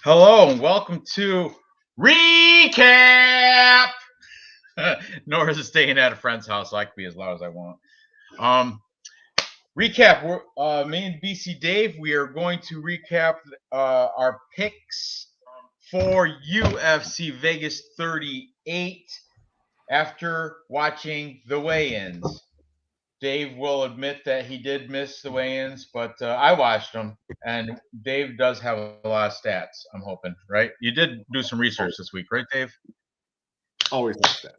Hello and welcome to Recap. Nor is it staying at a friend's house, so I can be as loud as I want. Recap. Me and BC Dave. We are going to recap our picks for UFC Vegas 38 after watching the weigh-ins. Dave will admit that he did miss the weigh-ins, but I watched them, and Dave does have a lot of stats. I'm hoping, right? You did do some research this week, right, Dave? Always have stats.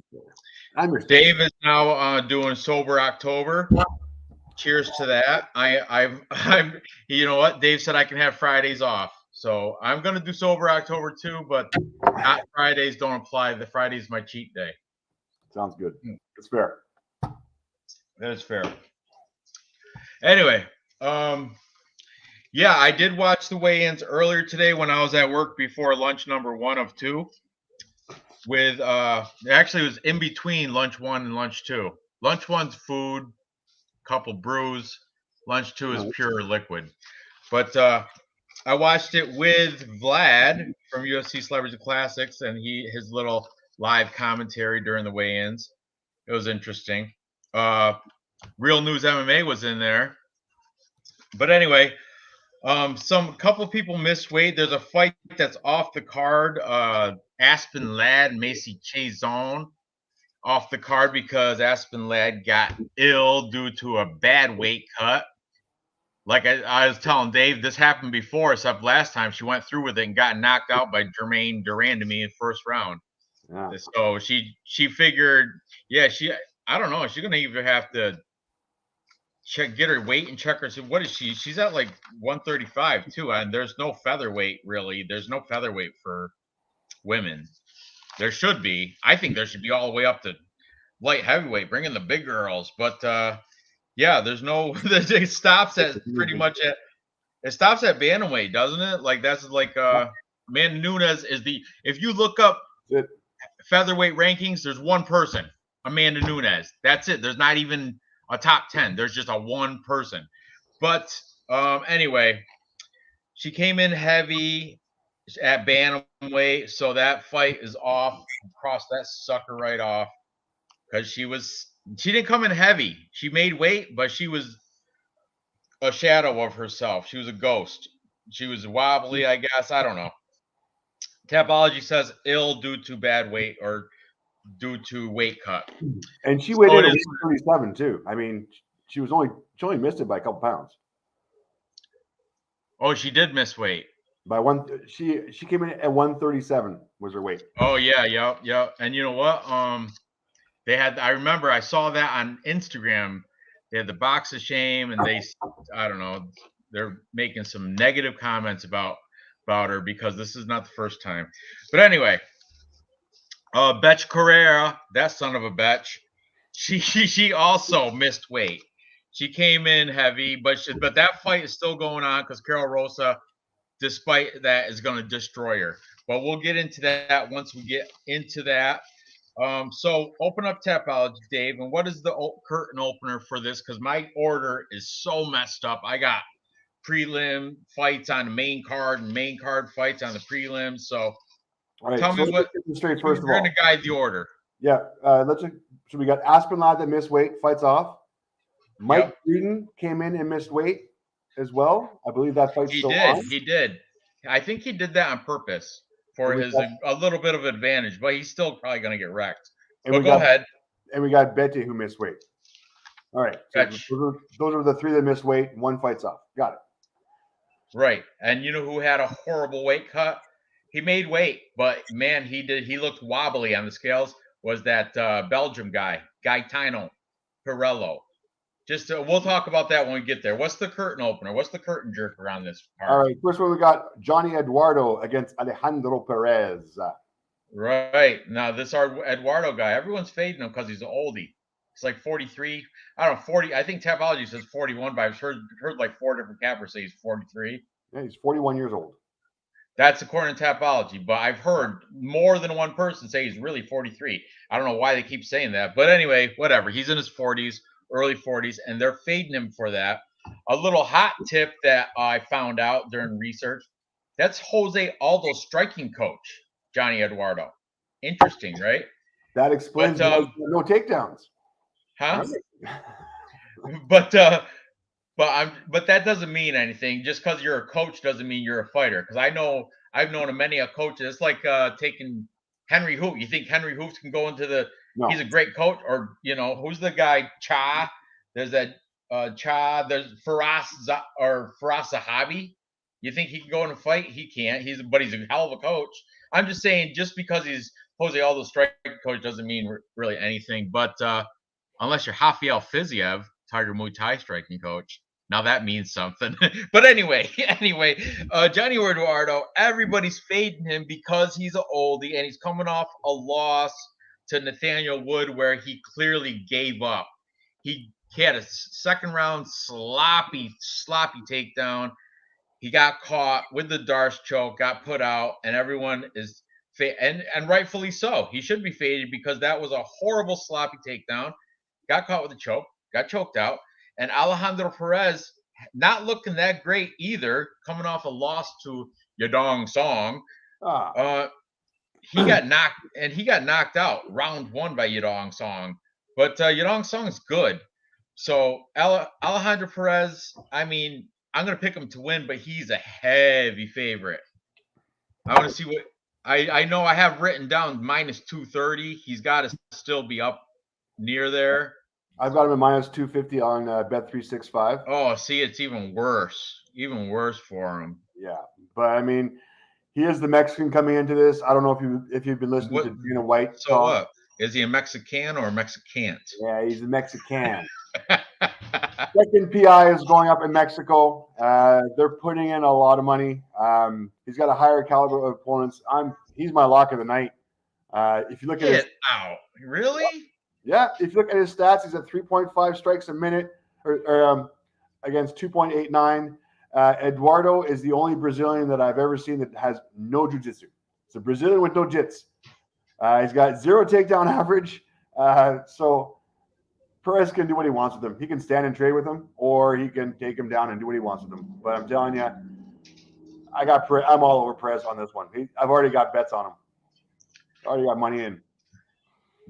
I'm Dave is now doing sober October. Cheers to that. I'm. You know what? Dave said I can have Fridays off, so I'm gonna do sober October too, but not Fridays. Don't apply. The Friday's my cheat day. Sounds good. It's fair. That is fair. Anyway, yeah, I did watch the weigh-ins earlier today when I was at work before lunch number 1 of 2. With actually it was in between lunch 1 and lunch 2. Lunch 1's food, couple brews. Lunch 2 is pure liquid. But I watched it with Vlad from UFC Celebrity Classics and his little live commentary during the weigh-ins. It was interesting. Real News MMA was in there. But anyway, couple people missed weight. There's a fight that's off the card. Aspen Ladd, Macy Chazon off the card because Aspen Ladd got ill due to a bad weight cut. Like I was telling Dave, this happened before, except last time she went through with it and got knocked out by Jermaine Durand to me in first round. Yeah. So she figured, yeah, I don't know, she's gonna either have to get her weight and check her. So what is she? She's at like 135 too, and there's no featherweight really. There's no featherweight for women. There should be. I think there should be all the way up to light heavyweight, bring in the big girls. But yeah, there's no. It stops at pretty much at. It stops at bantamweight, doesn't it? Like that's like Amanda Nunes is the. If you look up featherweight rankings, there's one person, Amanda Nunes. That's it. There's not even a top 10. There's just a one person. But anyway, she came in heavy at bantamweight, so that fight is off. Cross that sucker right off because she didn't come in heavy. She made weight, but she was a shadow of herself. She was a ghost. She was wobbly, I guess. I don't know. Tapology says ill due to bad weight or due to weight cut. And she weighed in at 137 too. I mean, she only missed it by a couple pounds. Oh, she did miss weight. By one, she came in at 137 was her weight. Oh yeah, yeah. And you know what? They had. I remember I saw that on Instagram. They had the box of shame, and I don't know. They're making some negative comments about her because this is not the first time. But anyway, Betch Carrera, that son of a bitch, she also missed weight. She came in heavy, but that fight is still going on because Carol Rosa, despite that, is going to destroy her. But we'll get into that once we get into that. So open up Tapology, Dave, and what is the curtain opener for this? Because my order is so messed up. I got prelim fights on the main card and main card fights on the prelims. So tell me what. Straight first of all, we're going to guide the order. Yeah, so we got Aspen Ladd that missed weight, fights off. Mike Breeden came in and missed weight as well. I believe that fight's still on. He did. I think he did that on purpose for a little bit of advantage, but he's still probably going to get wrecked. But go ahead. And we got Betty who missed weight. All right. So those are the three that missed weight. One fights off. Got it. Right. And you know who had a horrible weight cut? He made weight, but man, he looked wobbly on the scales. Was that Belgium guy, Gaetano Pirello. We'll talk about that when we get there. What's the curtain opener? What's the curtain jerker on this part? All right. First one, we got Johnny Eduardo against Alejandro Perez. Right. Now, this Eduardo guy, everyone's fading him because he's an oldie. He's like 43. I don't know, 40. I think Tapology says 41, but I've heard like 4 different cappers say he's 43. Yeah, he's 41 years old. That's according to Tapology, but I've heard more than one person say he's really 43. I don't know why they keep saying that. But anyway, whatever. He's in his 40s. Early 40s, and they're fading him for that. A little hot tip that I found out during research: That's Jose Aldo's striking coach, Johnny Eduardo. Interesting, right? That explains But no takedowns. huh? Right? But but that doesn't mean anything. Just because you're a coach doesn't mean you're a fighter. Because I've known many a coaches. It's like taking Henry Hooft. You think Henry Hooft can go into the? No. He's a great coach, or who's the guy? Cha. There's that Cha. There's Faraz Zahabi. You think he can go in a fight? He can't. He's a hell of a coach. I'm just saying, just because he's Jose Aldo strike coach doesn't mean really anything. But unless you're Rafael Fiziev, Tiger Muay Thai striking coach. Now that means something. But anyway, Johnny Eduardo, everybody's fading him because he's an oldie and he's coming off a loss to Nathaniel Wood where he clearly gave up. He had a second round sloppy takedown. He got caught with the Darce choke, got put out, and everyone is and rightfully so. He should be faded because that was a horrible sloppy takedown. Got caught with a choke, got choked out. And Alejandro Perez, not looking that great either, coming off a loss to Yadong Song. He got knocked out round one by Yadong Song. But Yadong Song's good. So Alejandro Perez, I mean, I'm going to pick him to win, but he's a heavy favorite. I want to see what I know I have written down minus 230. He's got to still be up near there. I've got him at minus 250 on Bet365. Oh, see, it's even worse for him. Yeah, but I mean, he is the Mexican coming into this. I don't know if you've been listening to Dana White. So what? Is he a Mexican or a Mexicant? Yeah, he's a Mexican. Second PI is going up in Mexico. They're putting in a lot of money. He's got a higher caliber of opponents. He's my lock of the night. If you look at his really? Yeah, if you look at his stats, he's at 3.5 strikes a minute or against 2.89. Eduardo is the only Brazilian that I've ever seen that has no jiu-jitsu. It's a Brazilian with no jits. He's got 0 takedown average. So Perez can do what he wants with him. He can stand and trade with him, or he can take him down and do what he wants with him. But I'm telling you, I'm all over Perez on this one. I've already got bets on him. Already got money in.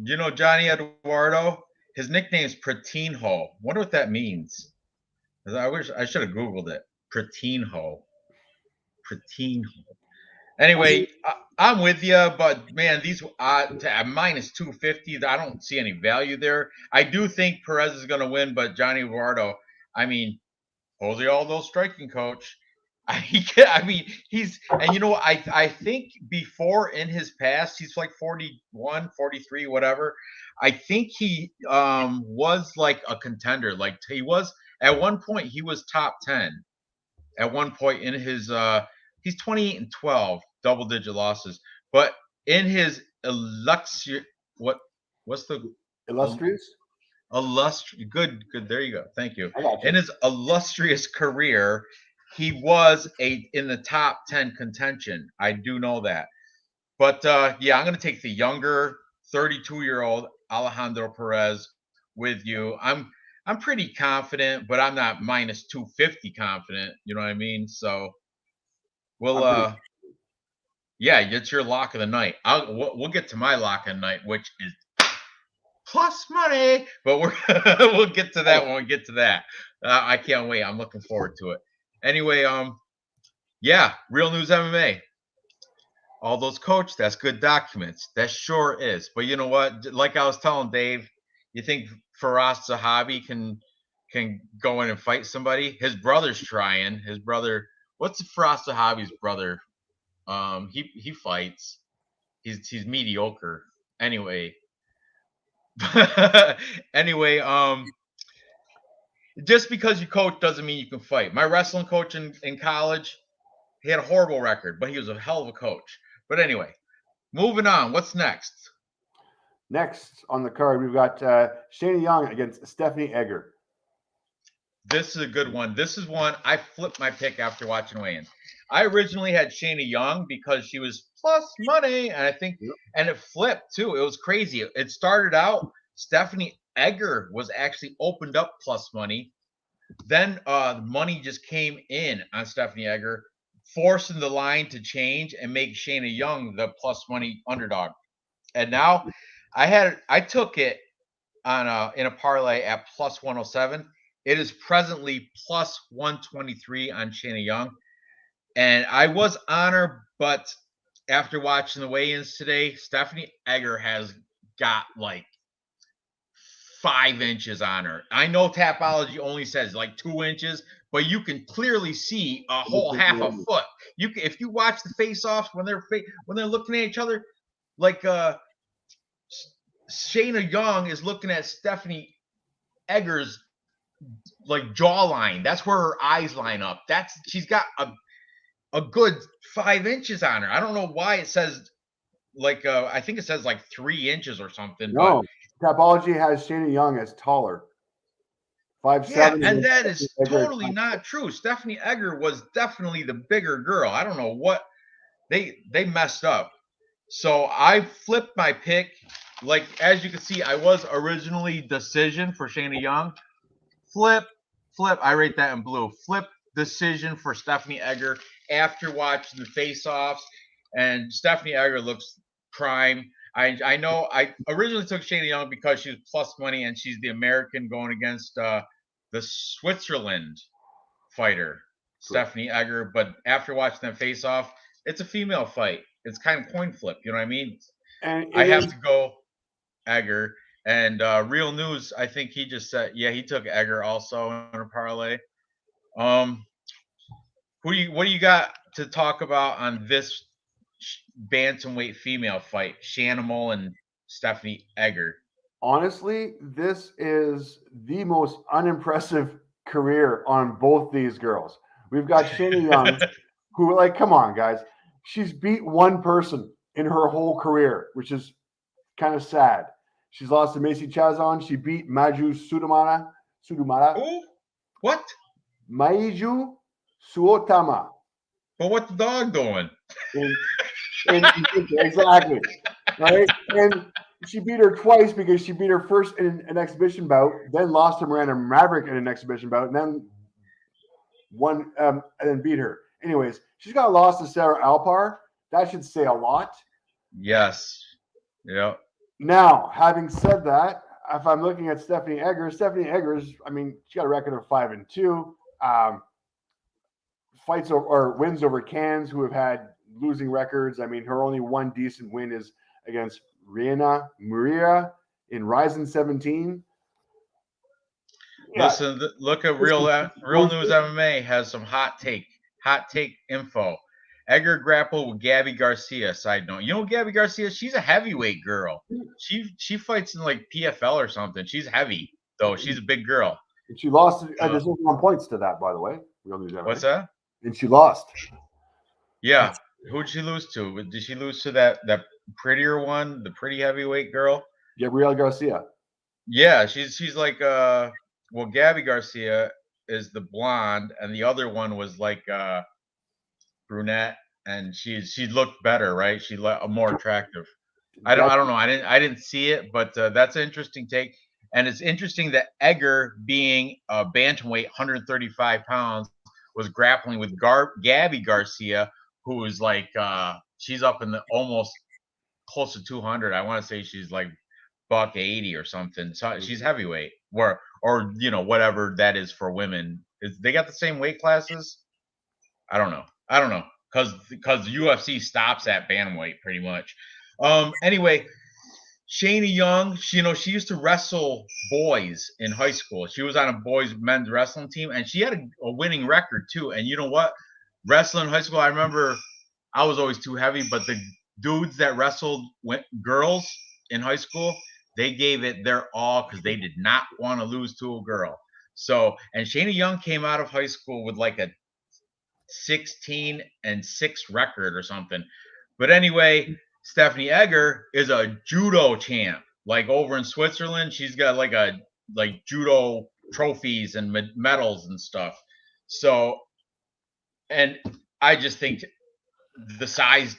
Johnny Eduardo, his nickname is Pratinho. Wonder what that means. I wish I should have Googled it. Pratinho. Anyway, I'm with you, but man, these at minus 250, I don't see any value there. I do think Perez is going to win, but Johnny Eduardo, I mean, Jose Aldo striking coach. I mean, I think before in his past, he's like 41, 43, whatever. I think he was like a contender. Like he was at one point, he was top 10 at one point in his he's 28-12, double-digit losses. But in his illustrious, what's the illustrious? Good. There you go. Thank you. In his illustrious career, he was in the top 10 contention. I do know that. But yeah, I'm going to take the younger 32-year-old Alejandro Perez with you. I'm pretty confident, but I'm not minus 250 confident. You know what I mean? So we'll yeah, it's your lock of the night. We'll get to my lock of the night, which is plus money, but we'll get to that when we get to that. I can't wait. I'm looking forward to it. Anyway, yeah, Real News MMA. All those coach, that's good documents. That sure is. But you know what? Like I was telling Dave, you think Faraz Zahabi can go in and fight somebody? His brother's trying. His brother, what's Faraz Zahabi's brother? He fights. He's mediocre. Anyway. Just because you coach doesn't mean you can fight. My wrestling coach in college, he had a horrible record, but he was a hell of a coach. But anyway, moving on. What's next? Next on the card, we've got Shayna Young against Stephanie Egger. This is a good one. This is one I flipped my pick after watching weigh-ins. I originally had Shayna Young because she was plus money, and I think, and it flipped too. It was crazy. It started out Stephanie Egger was actually opened up plus money. Then money just came in on Stephanie Egger. forcing the line to change and make Shayna Young the plus money underdog. And now I took it on in a parlay at plus 107. It is presently plus 123 on Shayna Young. And I was on her, but after watching the weigh-ins today, Stephanie Egger has got like 5 inches on her. I know Tapology only says like 2 inches, but you can clearly see a whole half a foot. You can, if you watch the face-offs when they're looking at each other, like Shayna Young is looking at Stephanie Egger's like jawline. That's where her eyes line up. She's got a good 5 inches on her. I don't know why it says like I think it says like 3 inches or something. No, Tapology has Shayna Young as taller. 5'7". Yeah, and that is totally not true. Stephanie Egger was definitely the bigger girl. I don't know what they messed up. So I flipped my pick. Like as you can see, I was originally decision for Shayna Young. Flip. I rate that in blue. Flip decision for Stephanie Egger after watching the face-offs, and Stephanie Egger looks prime. I know I originally took Shayna Young because she's plus money and she's the American going against the Switzerland fighter, Stephanie Egger. But after watching them face off, it's a female fight. It's kind of coin flip. You know what I mean? And I have to go Egger. And Real News, I think he just said, yeah, he took Egger also in a parlay. What do you got to talk about on this bantamweight female fight, Shanimal and Stephanie Egger? Honestly, this is the most unimpressive career on both these girls. We've got Shayna Young, who, like, come on, guys. She's beat one person in her whole career, which is kind of sad. She's lost to Macy Chazon. She beat Maju Sudumara. Who? What? Maiju Suotama. But what's the dog doing? Exactly. Right? And she beat her twice because she beat her first in an exhibition bout, then lost to Miranda Maverick in an exhibition bout, and then won and then beat her. Anyways, she's got a loss to Sarah Alpar. That should say a lot. Yes. Yeah. Now, having said that, if I'm looking at Stephanie Eggers, I mean, she got a record of 5-2. Fights or wins over Cans, who have had losing records. I mean, her only one decent win is against Rihanna Muria in Ryzen 17. Yeah. Listen, look at Real News MMA has some hot take info. Egger grappled with Gabby Garcia. Side note, you know Gabby Garcia? She's a heavyweight girl. She fights in like PFL or something. She's heavy though. She's a big girl. And she lost. There's no points to that, by the way. Real News MMA. What's that? And she lost. Yeah. Who'd she lose to? Did she lose to that prettier one, the pretty heavyweight girl? Gabrielle Garcia. Yeah, she's like well, Gabby Garcia is the blonde, and the other one was like brunette, and she looked better, right? She looked more attractive. I don't know. I didn't see it, but that's an interesting take. And it's interesting that Egger, being a bantamweight, 135 pounds, was grappling with Gabby Garcia, who is like she's up in the almost close to 200. I want to say she's like $180 or something. So she's heavyweight, or you know, whatever that is for women. They got the same weight classes? I don't know. Because UFC stops at bantamweight pretty much. Anyway, Shayna Young, she used to wrestle boys in high school. She was on a men's wrestling team, and she had a winning record too. And you know what? Wrestling in high school, I remember I was always too heavy, but the dudes that wrestled girls in high school, they gave it their all because they did not want to lose to a girl. So, and Shayna Young came out of high school with like a 16-6 record or something. But anyway, Stephanie Egger is a judo champ. Like over in Switzerland, she's got like judo trophies and medals and stuff. So, and I just think the size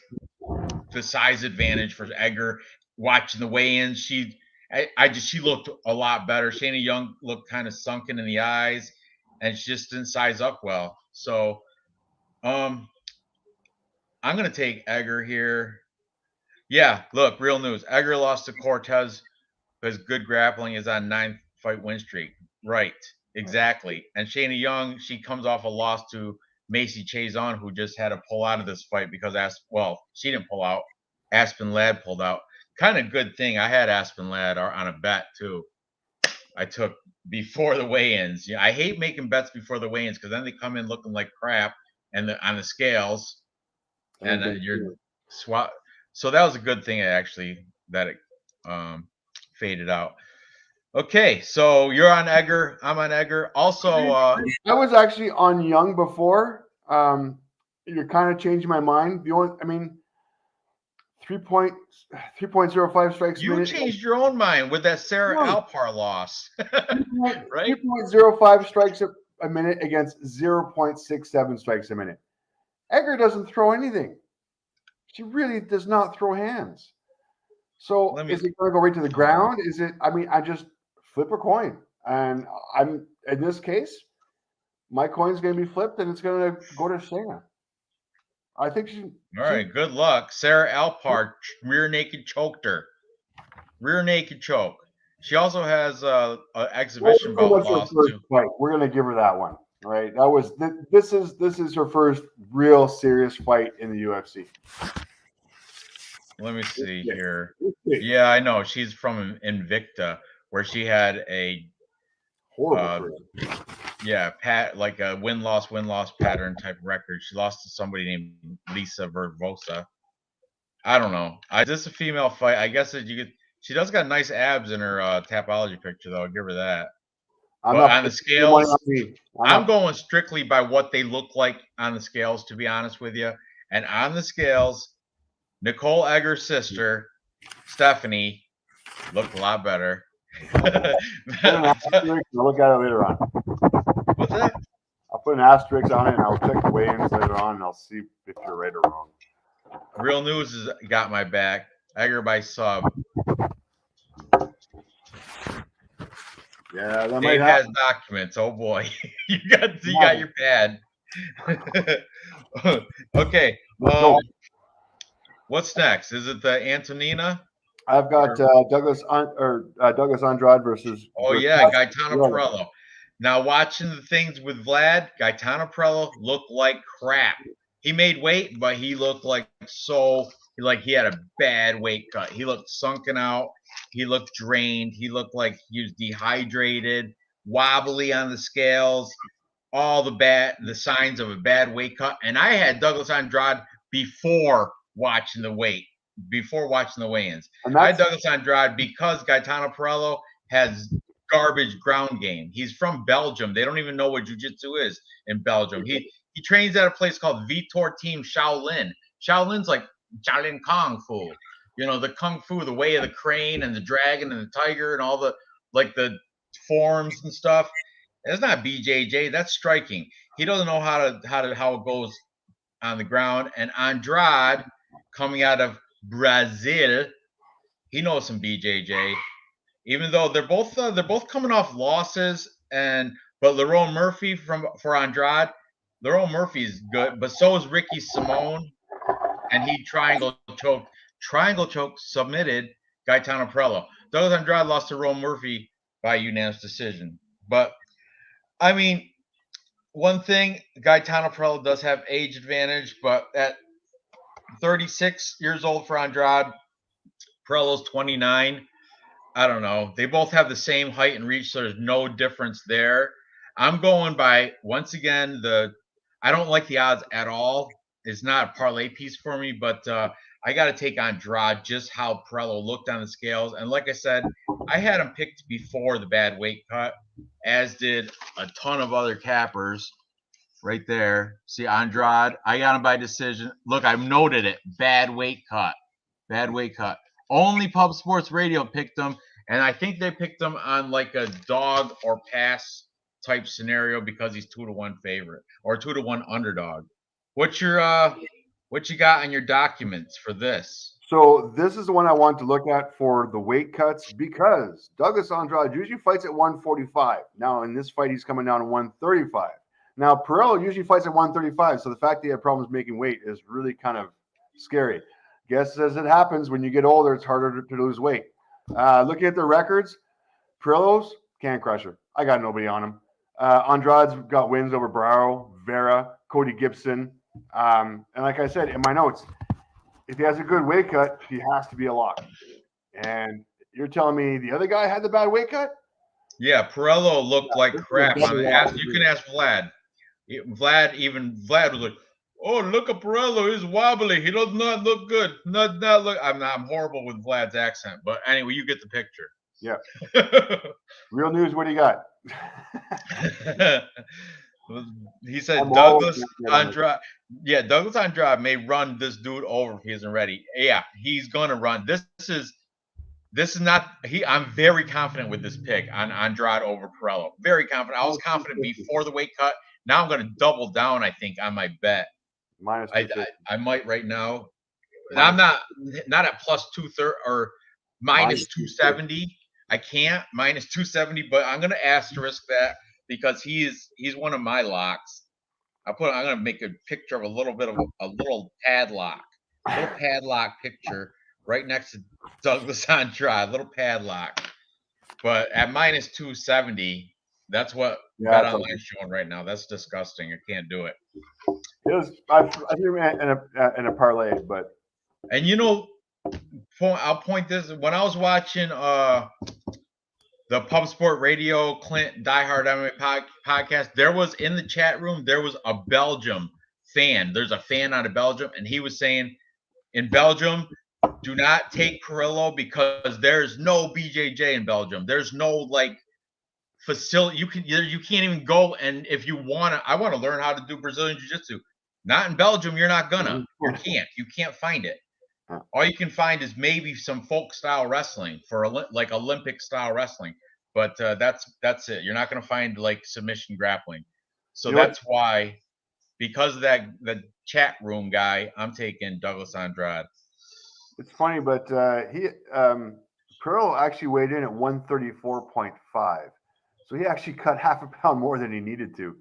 advantage for Egger. Watching the weigh-ins, she looked a lot better. Shayna Young looked kind of sunken in the eyes, and she just didn't size up well. So, I'm going to take Edgar here. Yeah, look, real news. Edgar lost to Cortez because good grappling is on 9-fight win streak. Right, exactly. And Shayna Young, she comes off a loss to Macy Chazon, who just had to pull out of this fight because she didn't pull out. Aspen Ladd pulled out. Kind of good thing. I had Aspen Ladd on a bet too. I took before the weigh-ins. I hate making bets before the weigh-ins because then they come in looking like crap and on the scales, and you're swap. So that was a good thing actually that it faded out. Okay, so you're on Edgar. I'm on Edgar. Also, I was actually on Young before. You're kind of changing my mind. 3.05 strikes a minute. You changed your own mind with that Sarah Alpar loss, right? 3.05 strikes a minute against 0.67 strikes a minute. Edgar doesn't throw anything. She really does not throw hands. So is it going to go right to the ground? Is it? I just flip a coin, and I'm in this case, my coin's going to be flipped, and it's going to go to Shayna. I think she. All right, good luck. Sarah Alpar rear naked choked her. Rear naked choke. She also has an exhibition belt loss too. Fight. We're going to give her that one. All right, that was this is her first real serious fight in the UFC. Let me see here. Yeah, I know. She's from Invicta, where she had a horrible like a win-loss pattern type record. She lost to somebody named Lisa Vervosa. I don't know. Is this a female fight? I guess that she does got nice abs in her Tapology picture, though. I'll give her that. But on the scales, I'm going strictly by what they look like on the scales, to be honest with you. And on the scales, Nicole Egger's sister, Stephanie, looked a lot better. I'll look at it later on. What's that? I'll put an asterisk on it, and I'll check the weigh-ins later on, and I'll see if you're right or wrong. Real News has got my back. Egger by sub. Yeah, that Dave has documents. Oh boy, you got your pad. Okay. What's next? Is it the Antonina? I've got Douglas Andrade versus. Oh yeah, Gaetano Perello. Now watching the things with Vlad, Gaetano Perello looked like crap. He made weight, but he looked like he had a bad weight cut. He looked sunken out. He looked drained. He looked like he was dehydrated, wobbly on the scales, all the signs of a bad weight cut. And I had Douglas Andrade before watching the weigh-ins. I had Douglas Andrade because Gaetano Perello has garbage ground game. He's from Belgium. They don't even know what jiu-jitsu is in Belgium. He trains at a place called Vitor Team Shaolin. Shaolin's like Shaolin Kung Fu. The Kung Fu, the way of the crane and the dragon and the tiger and all the forms and stuff. That's not BJJ. That's striking. He doesn't know how it goes on the ground. And Andrade, coming out of Brazil, he knows some BJJ. Even though they're both coming off losses, but Lerone Murphy for Andrade, Lerone Murphy's good, but so is Ricky Simone, and he triangle choke submitted Gaetano Perello. Douglas Andrade lost to Lerone Murphy by unanimous decision. But one thing, Gaetano Perello does have age advantage, but at 36 years old for Andrade, Perello's 29. I don't know. They both have the same height and reach, so there's no difference there. I'm going by, once again, I don't like the odds at all. It's not a parlay piece for me, but I got to take Andrade, just how Perello looked on the scales. And like I said, I had him picked before the bad weight cut, as did a ton of other cappers right there. See, Andrade, I got him by decision. Look, I've noted it. Bad weight cut. Only Pub Sports Radio picked him, and I think they picked him on like a dog or pass type scenario because he's 2-1 favorite or 2-1 underdog. What you got on your documents for this? So this is the one I want to look at for the weight cuts because Douglas Andrade usually fights at 145. Now in this fight, he's coming down to 135. Now, Perillo usually fights at 135, so the fact that he had problems making weight is really kind of scary. Guess as it happens, when you get older, it's harder to lose weight. Looking at their records, Perillo's can't crush her. I got nobody on him. Andrade's got wins over Barrow, Vera, Cody Gibson. And like I said in my notes, if he has a good weight cut, he has to be a lock. And you're telling me the other guy had the bad weight cut? Yeah, Perello looked like crap. You can ask Vlad. Vlad was like, "Oh, look at Perello. He's wobbly. He does not look good. Not look." I'm horrible with Vlad's accent, but anyway, you get the picture. Yeah. Real news. What do you got? He said Douglas Andrade. Yeah, Douglas Andrade may run this dude over if he isn't ready. Yeah, he's gonna run. This is not. I'm very confident with this pick on Andrade over Perello. Very confident. I was confident before the weight cut. Now I'm gonna double down. I think on my bet. Minus I might right now. I'm not at plus 230 or minus 270. I can't minus 270, but I'm gonna asterisk that because he's one of my locks. I'm gonna make a picture of a little padlock picture right next to Douglas Andrade, little padlock. But at minus 270, that's what Bet Online showing right now. That's disgusting. I can't do it. I threw in a parlay, but I'll point this when I was watching the Pub Sport Radio Clint Diehard MMA podcast. There was in the chat room there was a Belgium fan. There's a fan out of Belgium, and he was saying in Belgium, do not take Perillo because there's no BJJ in Belgium. There's no facility. You can't even go, and if you I want to learn how to do Brazilian Jiu-Jitsu. Not in Belgium. You're not gonna. You can't find it. All you can find is maybe some folk style wrestling for like Olympic style wrestling, but that's it. You're not going to find submission grappling. So that's why, because of the chat room guy, I'm taking Douglas Andrade. It's funny, but Pearl actually weighed in at 134.5, so he actually cut half a pound more than he needed to.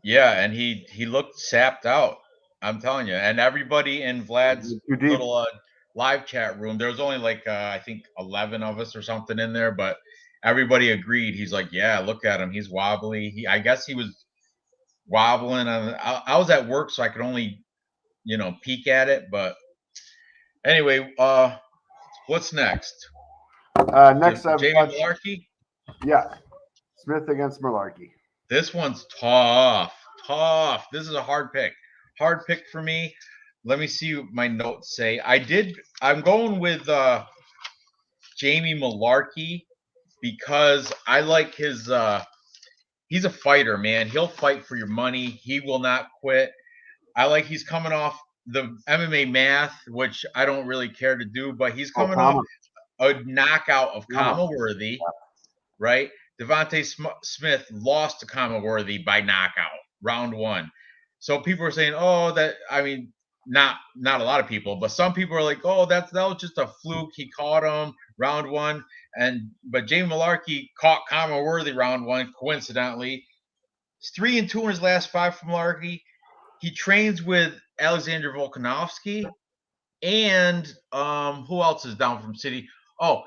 Yeah, and he looked sapped out. I'm telling you, and everybody in Vlad's little live chat room, there was only I think 11 of us or something in there, but everybody agreed. He's like, yeah, look at him. He's wobbly. I guess he was wobbling. I was at work, so I could only, peek at it. But anyway, what's next? Next, Jamie Malarkey? Yeah, Smith against Malarkey. This one's tough. This is a hard pick. Hard pick for me. Let me see what my notes say. I'm going with Jamie Malarkey because I like his he's a fighter, man. He'll fight for your money. He will not quit. He's coming off the MMA math, which I don't really care to do, but he's coming off a knockout of Kama-Worthy, right? Devontae Smith lost to Kama-Worthy by knockout, round 1. So people are saying, not a lot of people, but some people are like, oh, that was just a fluke. He caught him round 1, but Jamie Malarkey caught Kama-Worthy round 1 coincidentally. He's 3-2 in his last 5 from Malarkey. He trains with Alexander Volkanovski, and who else is down from City? Oh,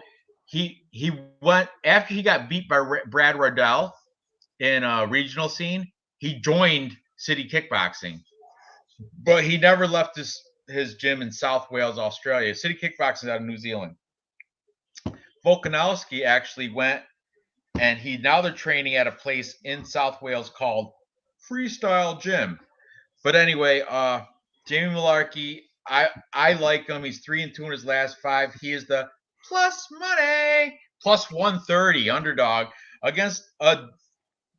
he went after he got beat by Brad Riddell in a regional scene. He joined City Kickboxing, but he never left his gym in South Wales, Australia. City Kickboxing out of New Zealand. Volkanovski actually went, and they're training at a place in South Wales called Freestyle Gym. But anyway, Jamie Malarkey, I like him. He's 3-2 in his last 5. He is the plus money, plus 130 underdog against a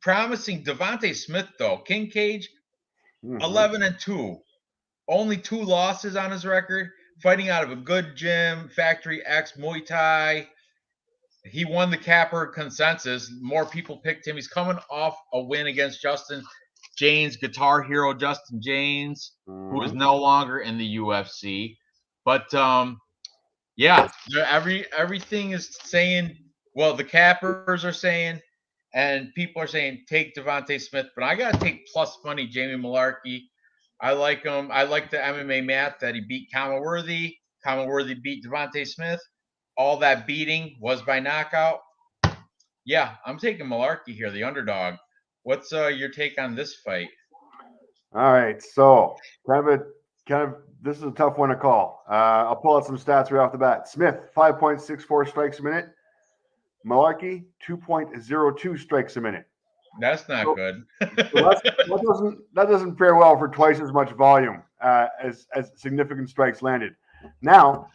promising Devontae Smith, though. King Cage, 11-2. Only 2 losses on his record. Fighting out of a good gym, Factory X Muay Thai. He won the Capper consensus. More people picked him. He's coming off a win against Justin James, Guitar Hero Justin James, who is no longer in the UFC. But everything is saying. Well, the Cappers are saying and people are saying take Devontae Smith, but I gotta take plus money Jamie Malarkey. I like him. I like the MMA math that he beat Kama Worthy. Kama Worthy beat Devontae Smith. All that beating was by knockout. Yeah, I'm taking Malarkey here, the underdog. What's your take on this fight? All right, so this is a tough one to call. I'll pull out some stats right off the bat. Smith 5.64 strikes a minute. Malarkey 2.02 strikes a minute. That's not good. That doesn't fare well for twice as much volume as significant strikes landed. Now,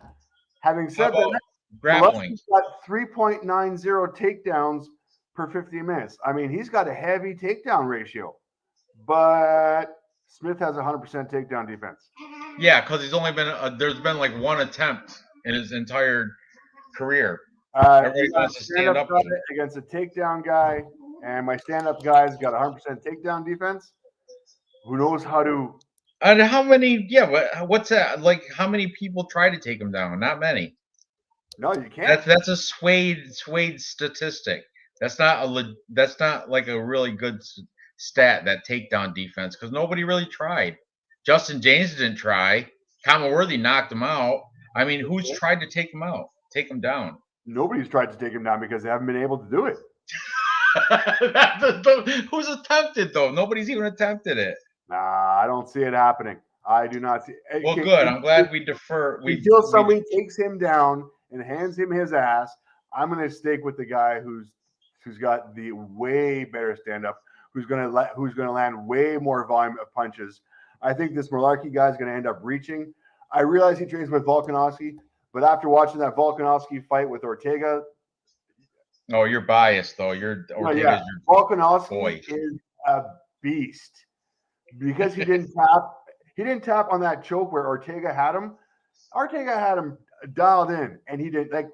having said that, Malarkey's got 3.90 takedowns per 50 minutes. I mean, he's got a heavy takedown ratio, but Smith has 100% takedown defense. Yeah, because he's only been there's been like one attempt in his entire career. Everybody wants to stand up against a takedown guy, and my stand-up guy's got 100% takedown defense. Who knows how to? And how many? Yeah, what's that? Like, how many people try to take him down? Not many. No, you can't. That's a swayed statistic. That's not like a really good stat, that takedown defense, because nobody really tried. Justin James didn't try. Kama Worthy knocked him out. I mean, who's tried to take him out, take him down? Nobody's tried to take him down because they haven't been able to do it. Who's attempted though? Nobody's even attempted it. Nah, I don't see it happening. I do not see. Well, good. I'm glad we defer. Until somebody takes him down and hands him his ass, I'm going to stick with the guy who's got the way better stand-up, who's going to land way more volume of punches. I think this Malarkey guy is going to end up reaching. I realize he trains with Volkanovski, but after watching that Volkanovski fight with Ortega. Oh, you're biased though. Volkanovski is a beast because he didn't tap. He didn't tap on that choke where Ortega had him. Ortega had him dialed in, and he did, like,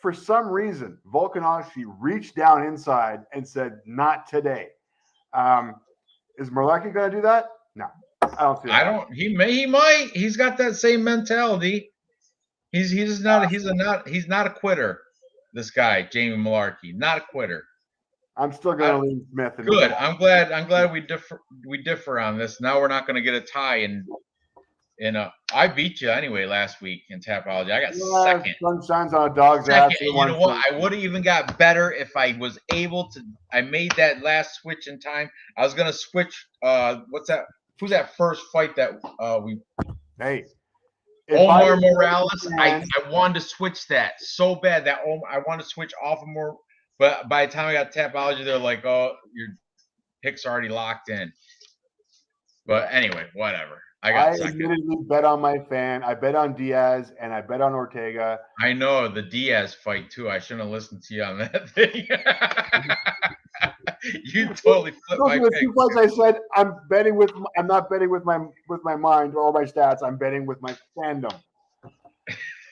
for some reason, Volkanovski reached down inside and said, "Not today." Is Malarkey going to do that? No, I don't see that. I don't. He might. He's got that same mentality. He's not a quitter. This guy, Jamie Malarkey, not a quitter. I'm still going to lean Smith. Good. I'm glad we differ on this. Now we're not going to get a tie. I beat you anyway last week in Tapology. I got second. Sun shines on a dog's ass. You know what? I would have even got better if I was able to. I made that last switch in time. I was going to switch. What's that? Who's that first fight that we? Hey. Omar Morales. I wanted to switch that so bad that I wanted to switch off of more. But by the time I got Tapology, they're like, "Oh, your pick's already locked in." But anyway, whatever. I admittedly bet on my fan. I bet on Diaz and I bet on Ortega. I know the Diaz fight too. I shouldn't have listened to you on that thing. You totally flipped my pick. Two fights I said I'm not betting with my mind or my stats. I'm betting with my fandom.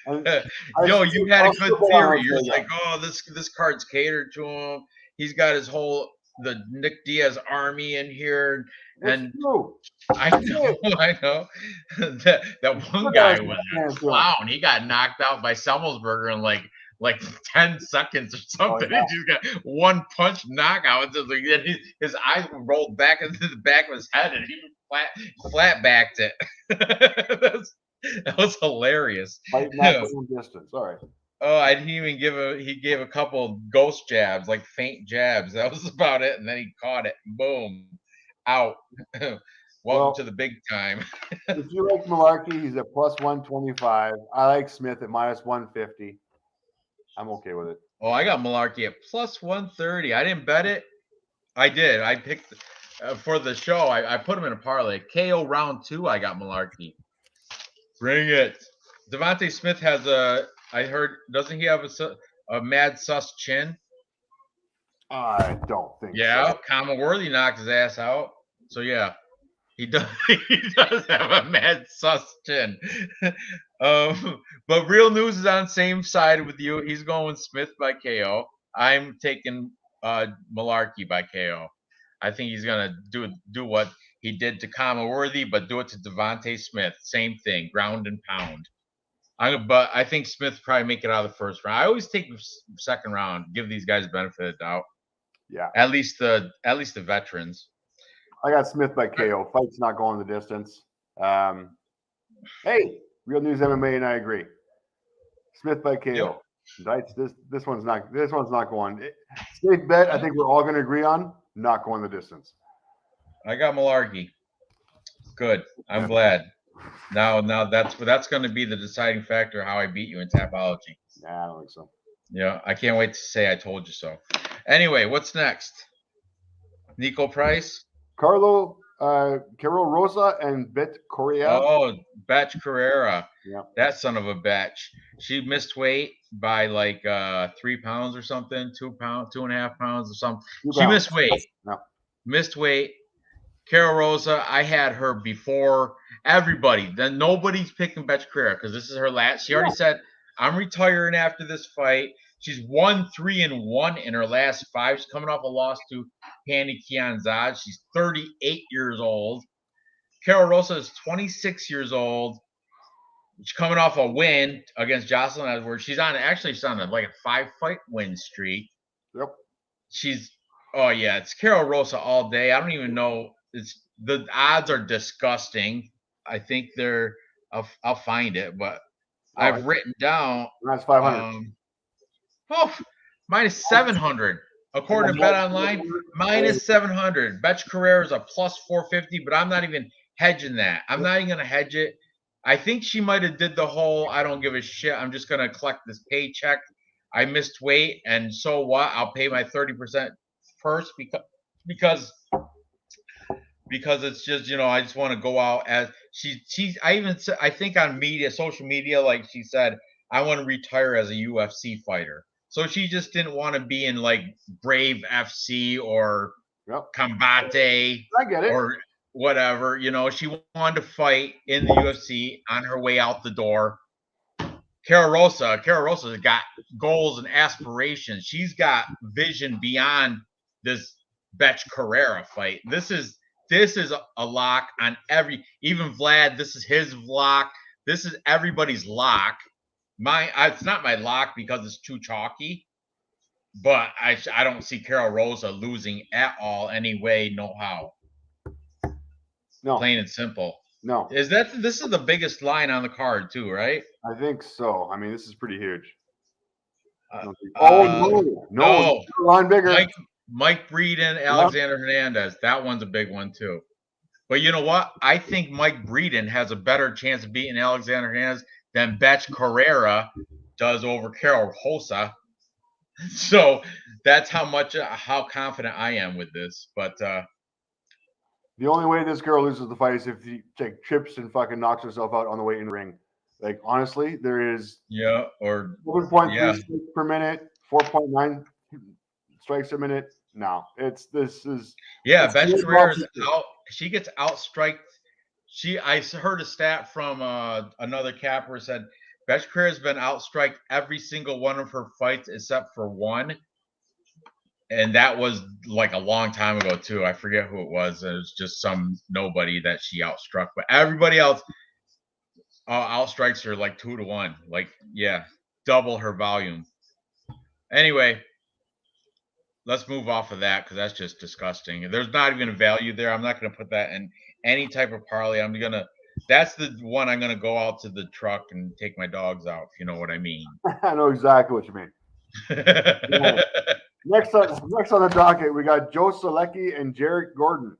You had a good theory. You're like, oh, this card's catered to him. He's got the Nick Diaz army in here. And I know. That one guy was a clown. He got knocked out by Semmelsberger in like 10 seconds or something. He just got one punch knockout. His eyes rolled back into the back of his head, and he flat backed it. That was hilarious. Distance. All right. Oh, I didn't even he gave a couple ghost jabs, like faint jabs. That was about it. And then he caught it. Boom. Out. Welcome to the big time. If you like Malarkey, he's at plus 125. I like Smith at minus 150. I'm okay with it. Oh, I got Malarkey at plus 130. I didn't bet it. I did. I picked for the show. I put him in a parlay. KO round 2. I got Malarkey. Bring it. Devontae Smith has I heard, doesn't he have a mad sus chin? I don't think so. Yeah, Kama Worthy knocked his ass out. So yeah, he does have a mad sus chin. But Real News is on same side with you. He's going Smith by KO. I'm taking Malarkey by KO. I think he's gonna do what he did to Kama Worthy, but do it to Devontae Smith. Same thing, ground and pound. But I think Smith probably make it out of the first round. I always take the second round, give these guys the benefit of the doubt. Yeah. At least the veterans. I got Smith by KO. Fight's not going the distance. Hey, Real News MMA, and I agree. Smith by KO. Dites, this one's not going. Safe bet. I think we're all going to agree on not going the distance. I got Malarkey. Good. I'm glad. Now that's going to be the deciding factor how I beat you in Tapology. Nah, I don't think so. Yeah, I can't wait to say I told you so. Anyway, what's next? Nico Price? Carlo Rosa and Bet Correa. Oh, Batch Carrera. Yeah. That son of a batch. She missed weight by like 3 pounds or something, 2 pounds, 2.5 pounds or something. She missed weight. Yeah. Missed weight. Carol Rosa, I had her before everybody. Then nobody's picking Betch Carrera because this is her last. She already said, I'm retiring after this fight. She's 1-3-1 in her last 5. She's coming off a loss to Hanny Kianzad. She's 38 years old. Carol Rosa is 26 years old. She's coming off a win against Jocelyn Edwards. She's on a 5-fight win streak. Yep. It's Carol Rosa all day. I don't even know. The odds are disgusting. I think I'll find it, but I've written down. That's 500. Minus 700. According to Bet Online, minus 700. Betch Carrera is a plus 450, but I'm not even hedging that. I'm not even going to hedge it. I think she might have did the whole, I don't give a shit. I'm just going to collect this paycheck. I missed weight, and so what? I'll pay my 30% first because it's just, I just want to go out as I think on social media, like she said, I want to retire as a UFC fighter. So she just didn't want to be in like Brave FC or Combate I get it. or whatever. She wanted to fight in the UFC on her way out the door. Carol Rosa's got goals and aspirations. She's got vision beyond this Betch Carrera fight. This is a lock on even Vlad. This is his lock. This is everybody's lock. It's not my lock because it's too chalky, but I don't see Carol Rosa losing at all anyway, no how. No. Plain and simple. No. This is the biggest line on the card too, right? I think so. I mean, this is pretty huge. No. Line bigger. Mike Breeden, Alexander Hernandez. That one's a big one too. But you know what? I think Mike Breeden has a better chance of beating Alexander Hernandez than Betch Carrera does over Carol Rosa. So that's how confident I am with this. But the only way this girl loses the fight is if she trips and fucking knocks herself out on the way in the ring. Like, honestly, there is 7.3 strikes per minute, 4.9 strikes a minute. No, Betch Carrera is out. She gets outstriked. I heard a stat from another capper said Betch Carrera has been outstriked every single one of her fights except for one. And that was like a long time ago too. I forget who it was. It was just some nobody that she outstruck. But everybody else outstrikes her like 2-1. Like, double her volume. Anyway, let's move off of that because that's just disgusting. There's not even a value there. I'm not going to put that in any type of parlay. That's the one I'm going to go out to the truck and take my dogs out, if you know what I mean. I know exactly what you mean. Next on the docket, we got Joe Solecki and Jared Gordon.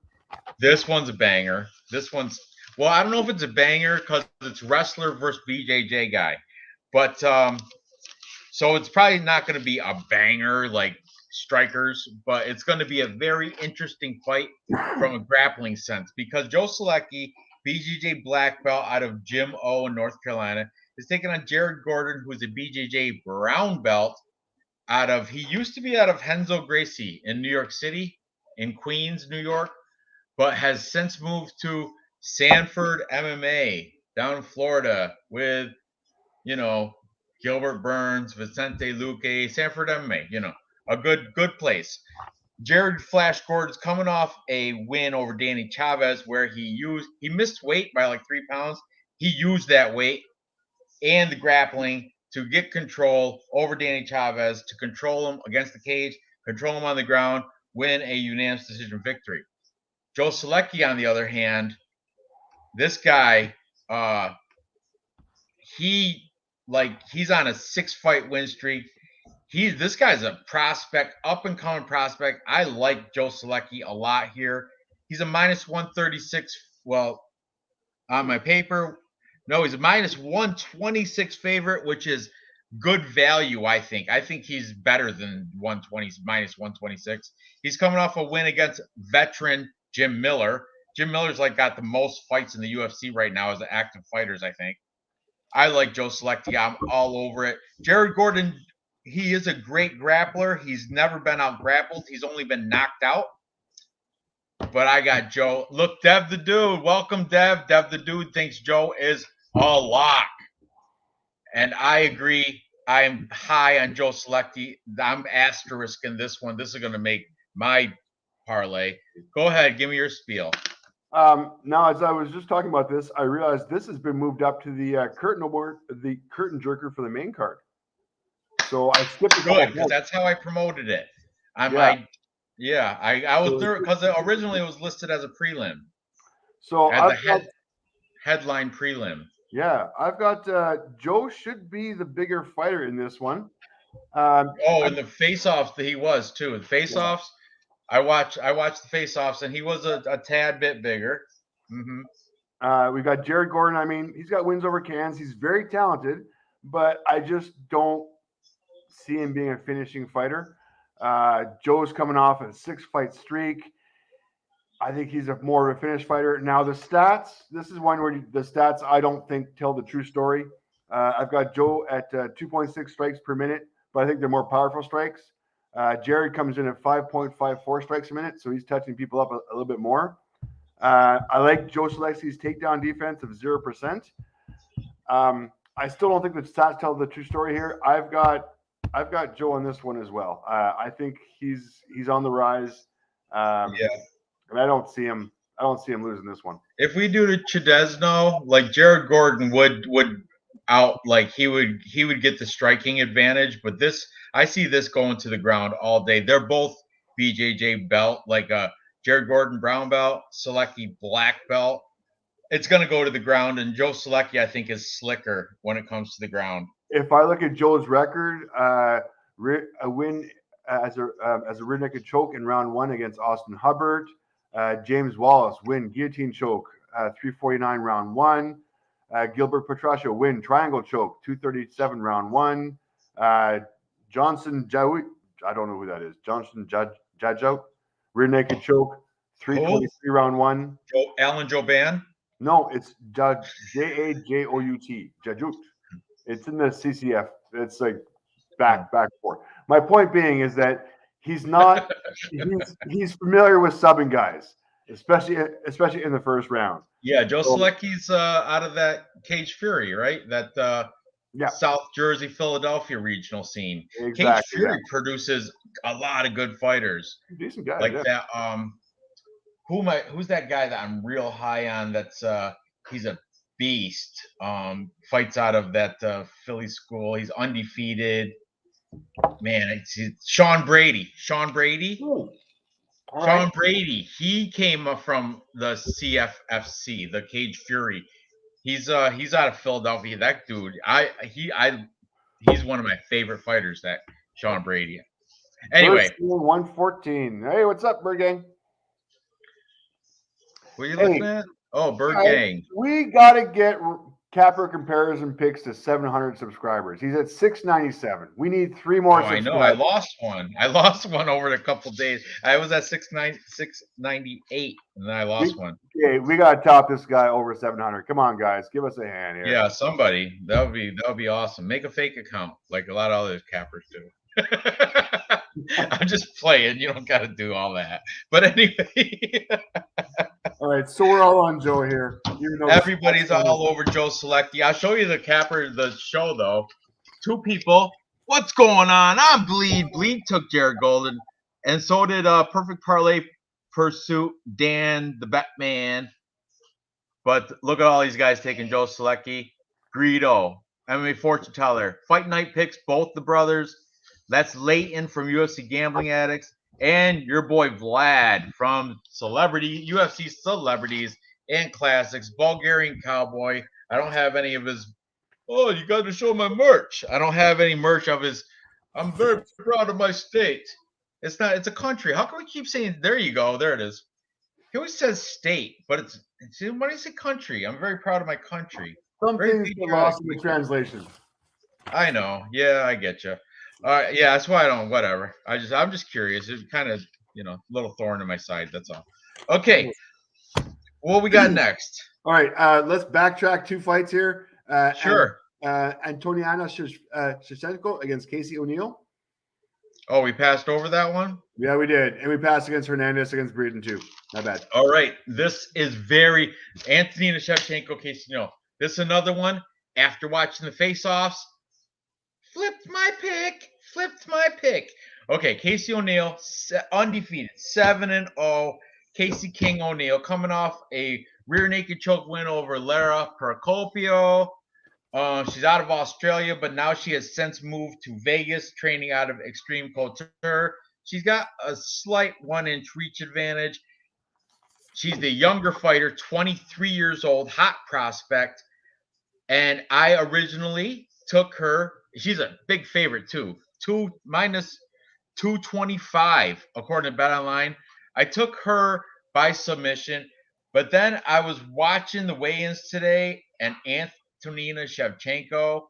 This one's a banger. I don't know if it's a banger because it's wrestler versus BJJ guy. But so it's probably not going to be a banger like strikers, but it's going to be a very interesting fight from a grappling sense because Joe Solecki, BJJ black belt out of Jim O in North Carolina, is taking on Jared Gordon, who's a BJJ brown belt he used to be out of Renzo Gracie in New York City, in Queens, New York, but has since moved to Sanford MMA down in Florida with, Gilbert Burns, Vicente Luque, Sanford MMA, a good place. Jared Flash Gordon's coming off a win over Danny Chavez where he missed weight by like 3 pounds. He used that weight and the grappling to get control over Danny Chavez, to control him against the cage, control him on the ground, win a unanimous decision victory. Joe Selecki, on the other hand, this guy, he's on a 6-fight win streak. This guy's a prospect, up and coming prospect. I like Joe Selecki a lot here. He's a minus 136. Well, on my paper, no, he's a minus 126 favorite, which is good value, I think. I think he's better than 120, minus 126. He's coming off a win against veteran Jim Miller. Jim Miller's got the most fights in the UFC right now as active fighters, I think. I like Joe Selecki. I'm all over it. Jared Gordon, he is a great grappler. He's never been out grappled. He's only been knocked out. But I got Joe. Look, Dev the Dude. Welcome, Dev. Dev the Dude thinks Joe is a lock. And I agree. I am high on Joe Selecki. I'm asterisking this one. This is going to make my parlay. Go ahead. Give me your spiel. Now, as I was just talking about this, I realized this has been moved up to the curtain jerker for the main card. So I skipped it. Good, because that's how I promoted it. I was there because originally it was listed as a prelim. So as a headline prelim. Yeah, I've got Joe should be the bigger fighter in this one. In the face-offs, he was too. The face-offs, yeah. I watched the face-offs, and he was a tad bit bigger. Mm-hmm. We've got Jared Gordon. I mean, he's got wins over cans. He's very talented, but I just don't see him being a finishing fighter. Joe's coming off a 6-fight streak. I think he's more of a finish fighter. Now, the stats, this is one where the stats I don't think tell the true story. I've got Joe at 2.6 strikes per minute, but I think they're more powerful strikes. Jared comes in at 5.54 strikes a minute, so he's touching people up a little bit more. I like Joe Selecki's takedown defense of 0%. I still don't think the stats tell the true story here. I've got Joe on this one as well. I think he's on the rise. And I don't see him losing this one. If we do the Chudesno, Jared Gordon would out, he would get the striking advantage, but I see this going to the ground all day. They're both BJJ belt, Jared Gordon brown belt, Selecki black belt. It's going to go to the ground, and Joe Selecki, I think, is slicker when it comes to the ground. If I look at Joe's record, a win as a rear naked choke in round 1 against Austin Hubbard. James Wallace win guillotine choke 349 round 1. Gilbert Petrasio win triangle choke 237 round 1. Johnson Jaout, I don't know who that is. Johnson Jajout rear naked choke 323 round 1. Alan Joban? No, it's Jajout. Jajout. It's in the CCF. It's back forth. My point being is that he's not. he's familiar with subbing guys, especially in the first round. Yeah, Joe Selecki's out of that Cage Fury, right? That South Jersey, Philadelphia regional scene. Exactly, Cage Fury produces a lot of good fighters. Decent guys, that. Who's that guy that I'm real high on? That's he's a beast. Fights out of that Philly school. He's undefeated. Man, it's Sean Brady. Sean Brady. Sean Brady. He came from the CFFC, the Cage Fury. He's out of Philadelphia. That dude, he's one of my favorite fighters. That Sean Brady. Anyway, 114. Hey, what's up, Bird Gang? What are you looking at? Oh, Bird Gang. We gotta get Capper comparison picks to 700 subscribers. He's at 697. We need 3 more. I know. I lost one over a couple days. I was at 698, and then I lost one. Okay, we gotta top this guy over 700. Come on, guys, give us a hand here. Yeah, somebody. That would be awesome. Make a fake account like a lot of other cappers do. I'm just playing. You don't got to do all that. But anyway. All right, so we're all on Joe here. Everybody's all over Joe Selecki. I'll show you the show, though. 2 people. What's going on? I'm Bleed. Bleed took Jared Golden. And so did Perfect Parlay Pursuit, Dan, the Batman. But look at all these guys taking Joe Selecki. Greedo, MMA Fortune Teller. Fight Night picks, both the brothers. That's Leighton from UFC Gambling Addicts. and your boy Vlad from UFC Celebrities and Classics, Bulgarian Cowboy. I don't have any of his. Oh, you got to show my merch. I don't have any merch of his. I'm very proud of my state. It's not. It's a country. How can we keep saying? There you go. There it is. He always says state, but it's when he say country. I'm very proud of my country. Some Very things get lost in the translation. I know. Yeah, I get you. Yeah, that's why I don't. Whatever. I'm just curious. It's kind of a little thorn in my side. That's all. Okay. What we got next? All right. Let's backtrack 2 fights here. Sure. Antoniana Shevchenko against Casey O'Neill. Oh, we passed over that one? Yeah, we did. And we passed against Hernandez against Breeden too. Not bad. All right. This is very Antonina Shevchenko, Casey O'Neill. This is another one. After watching the face-offs, flipped my pick. Okay, Casey O'Neill, undefeated, 7-0. Casey King O'Neill coming off a rear naked choke win over Lara Procopio. She's out of Australia, but now she has since moved to Vegas, training out of Extreme Couture. She's got a slight 1-inch reach advantage. She's the younger fighter, 23 years old, hot prospect. And I originally took her. She's a big favorite too. Minus 225 according to BetOnline. I took her by submission, but then I was watching the weigh-ins today, and Antonina Shevchenko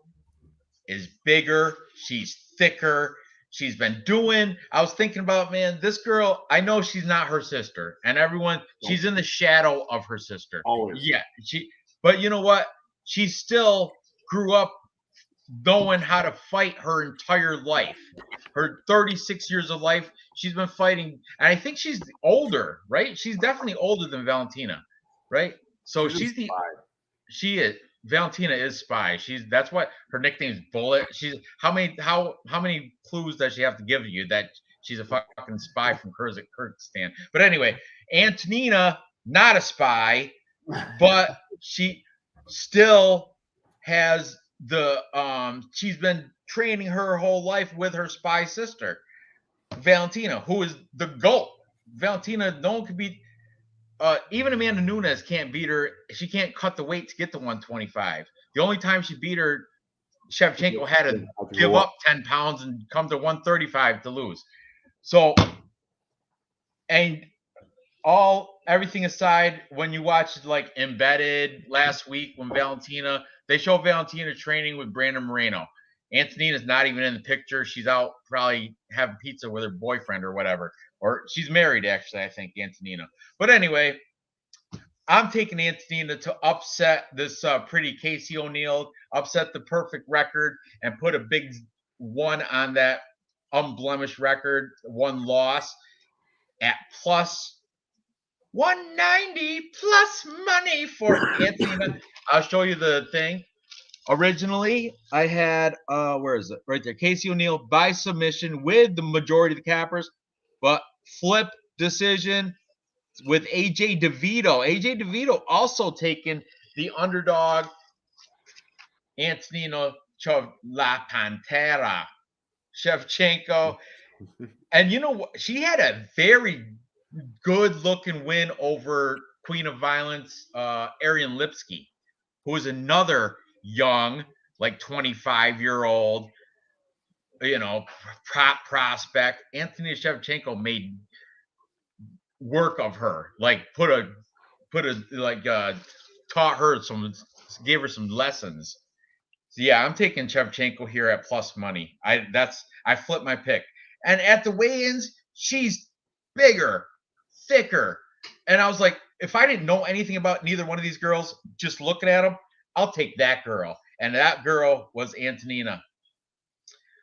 is bigger. She's thicker. She's been doing. I was thinking about, man, this girl. I know she's not her sister, and everyone. She's in the shadow of her sister. Always. Yeah. But you know what? She still grew up knowing how to fight her entire life. Her 36 years of life, she's been fighting. And I think she's older, right? She's definitely older than Valentina, right? So she is. Valentina is Spy. That's what her nickname is, Bullet. How many clues does she have to give you that she's a fucking spy from Kyrgyzstan? But anyway, Antonina, not a spy, but she still has she's been training her whole life with her spy sister, Valentina, who is the GOAT. Valentina, no one could beat. Even Amanda Nunes can't beat her. She can't cut the weight to get to 125. The only time she beat her, Shevchenko had to give up 10 pounds and come to 135 to lose. So, and everything aside, when you watch like Embedded last week when they show Valentina training with Brandon Moreno. Antonina's not even in the picture. She's out probably having pizza with her boyfriend or whatever. Or she's married, actually, I think, Antonina. But anyway, I'm taking Antonina to upset this pretty Casey O'Neill, upset the perfect record, and put a big 1 on that unblemished record, 1 loss at plus 190 plus money for Antonina. I'll show you the thing. Originally, I had, where is it? Right there. Casey O'Neill by submission with the majority of the cappers, but flip decision with AJ DeVito. AJ DeVito also taking the underdog, Antonina La Pantera Shevchenko. And you know what? She had a very good-looking win over Queen of Violence, Ariane Lipsky, who is another young, like 25-year-old, prop prospect. Antonina Shevchenko made work of her, like taught her gave her some lessons. So yeah, I'm taking Shevchenko here at plus money. I flipped my pick. And at the weigh-ins, she's bigger, thicker. And I was like, if I didn't know anything about neither one of these girls, just looking at them, I'll take that girl. And that girl was Antonina.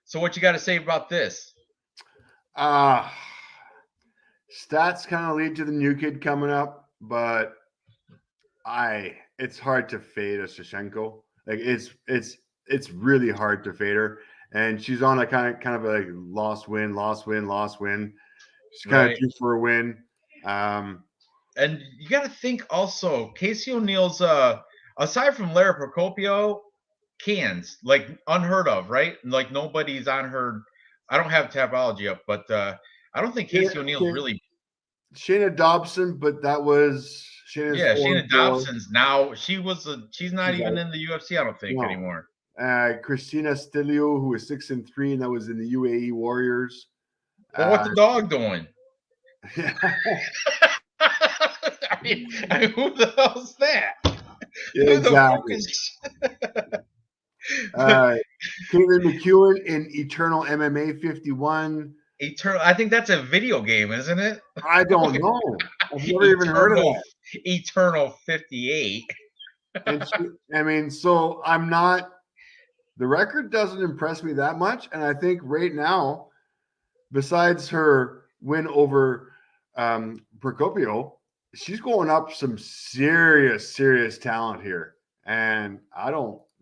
So what you got to say about this? Stats kind of lead to the new kid coming up, but it's hard to fade a Shevchenko. Like it's really hard to fade her. And she's on a kind of a like loss win. She's kind of due for a win. And you got to think also, Casey O'Neill's aside from Lara Procopio, cans like unheard of, right? Like nobody's on her. I don't have Tapology up, but I don't think Casey O'Neill's really. Shayna Dobson, but that was Shayna's Shayna Dobson's now. She's not even out. in the UFC. I don't think anymore. Christina Stilio, who was 6-3, and that was in the UAE Warriors. Well, what's the dog doing? I mean, who the hell's that? Yeah, exactly. Caitlin McEwen in Eternal MMA 51. Eternal. I think that's a video game, isn't it? I don't know. I've never even heard of that. Eternal 58. And so I'm not. The record doesn't impress me that much, and I think right now, besides her win over Procopio, she's going up some serious talent here, and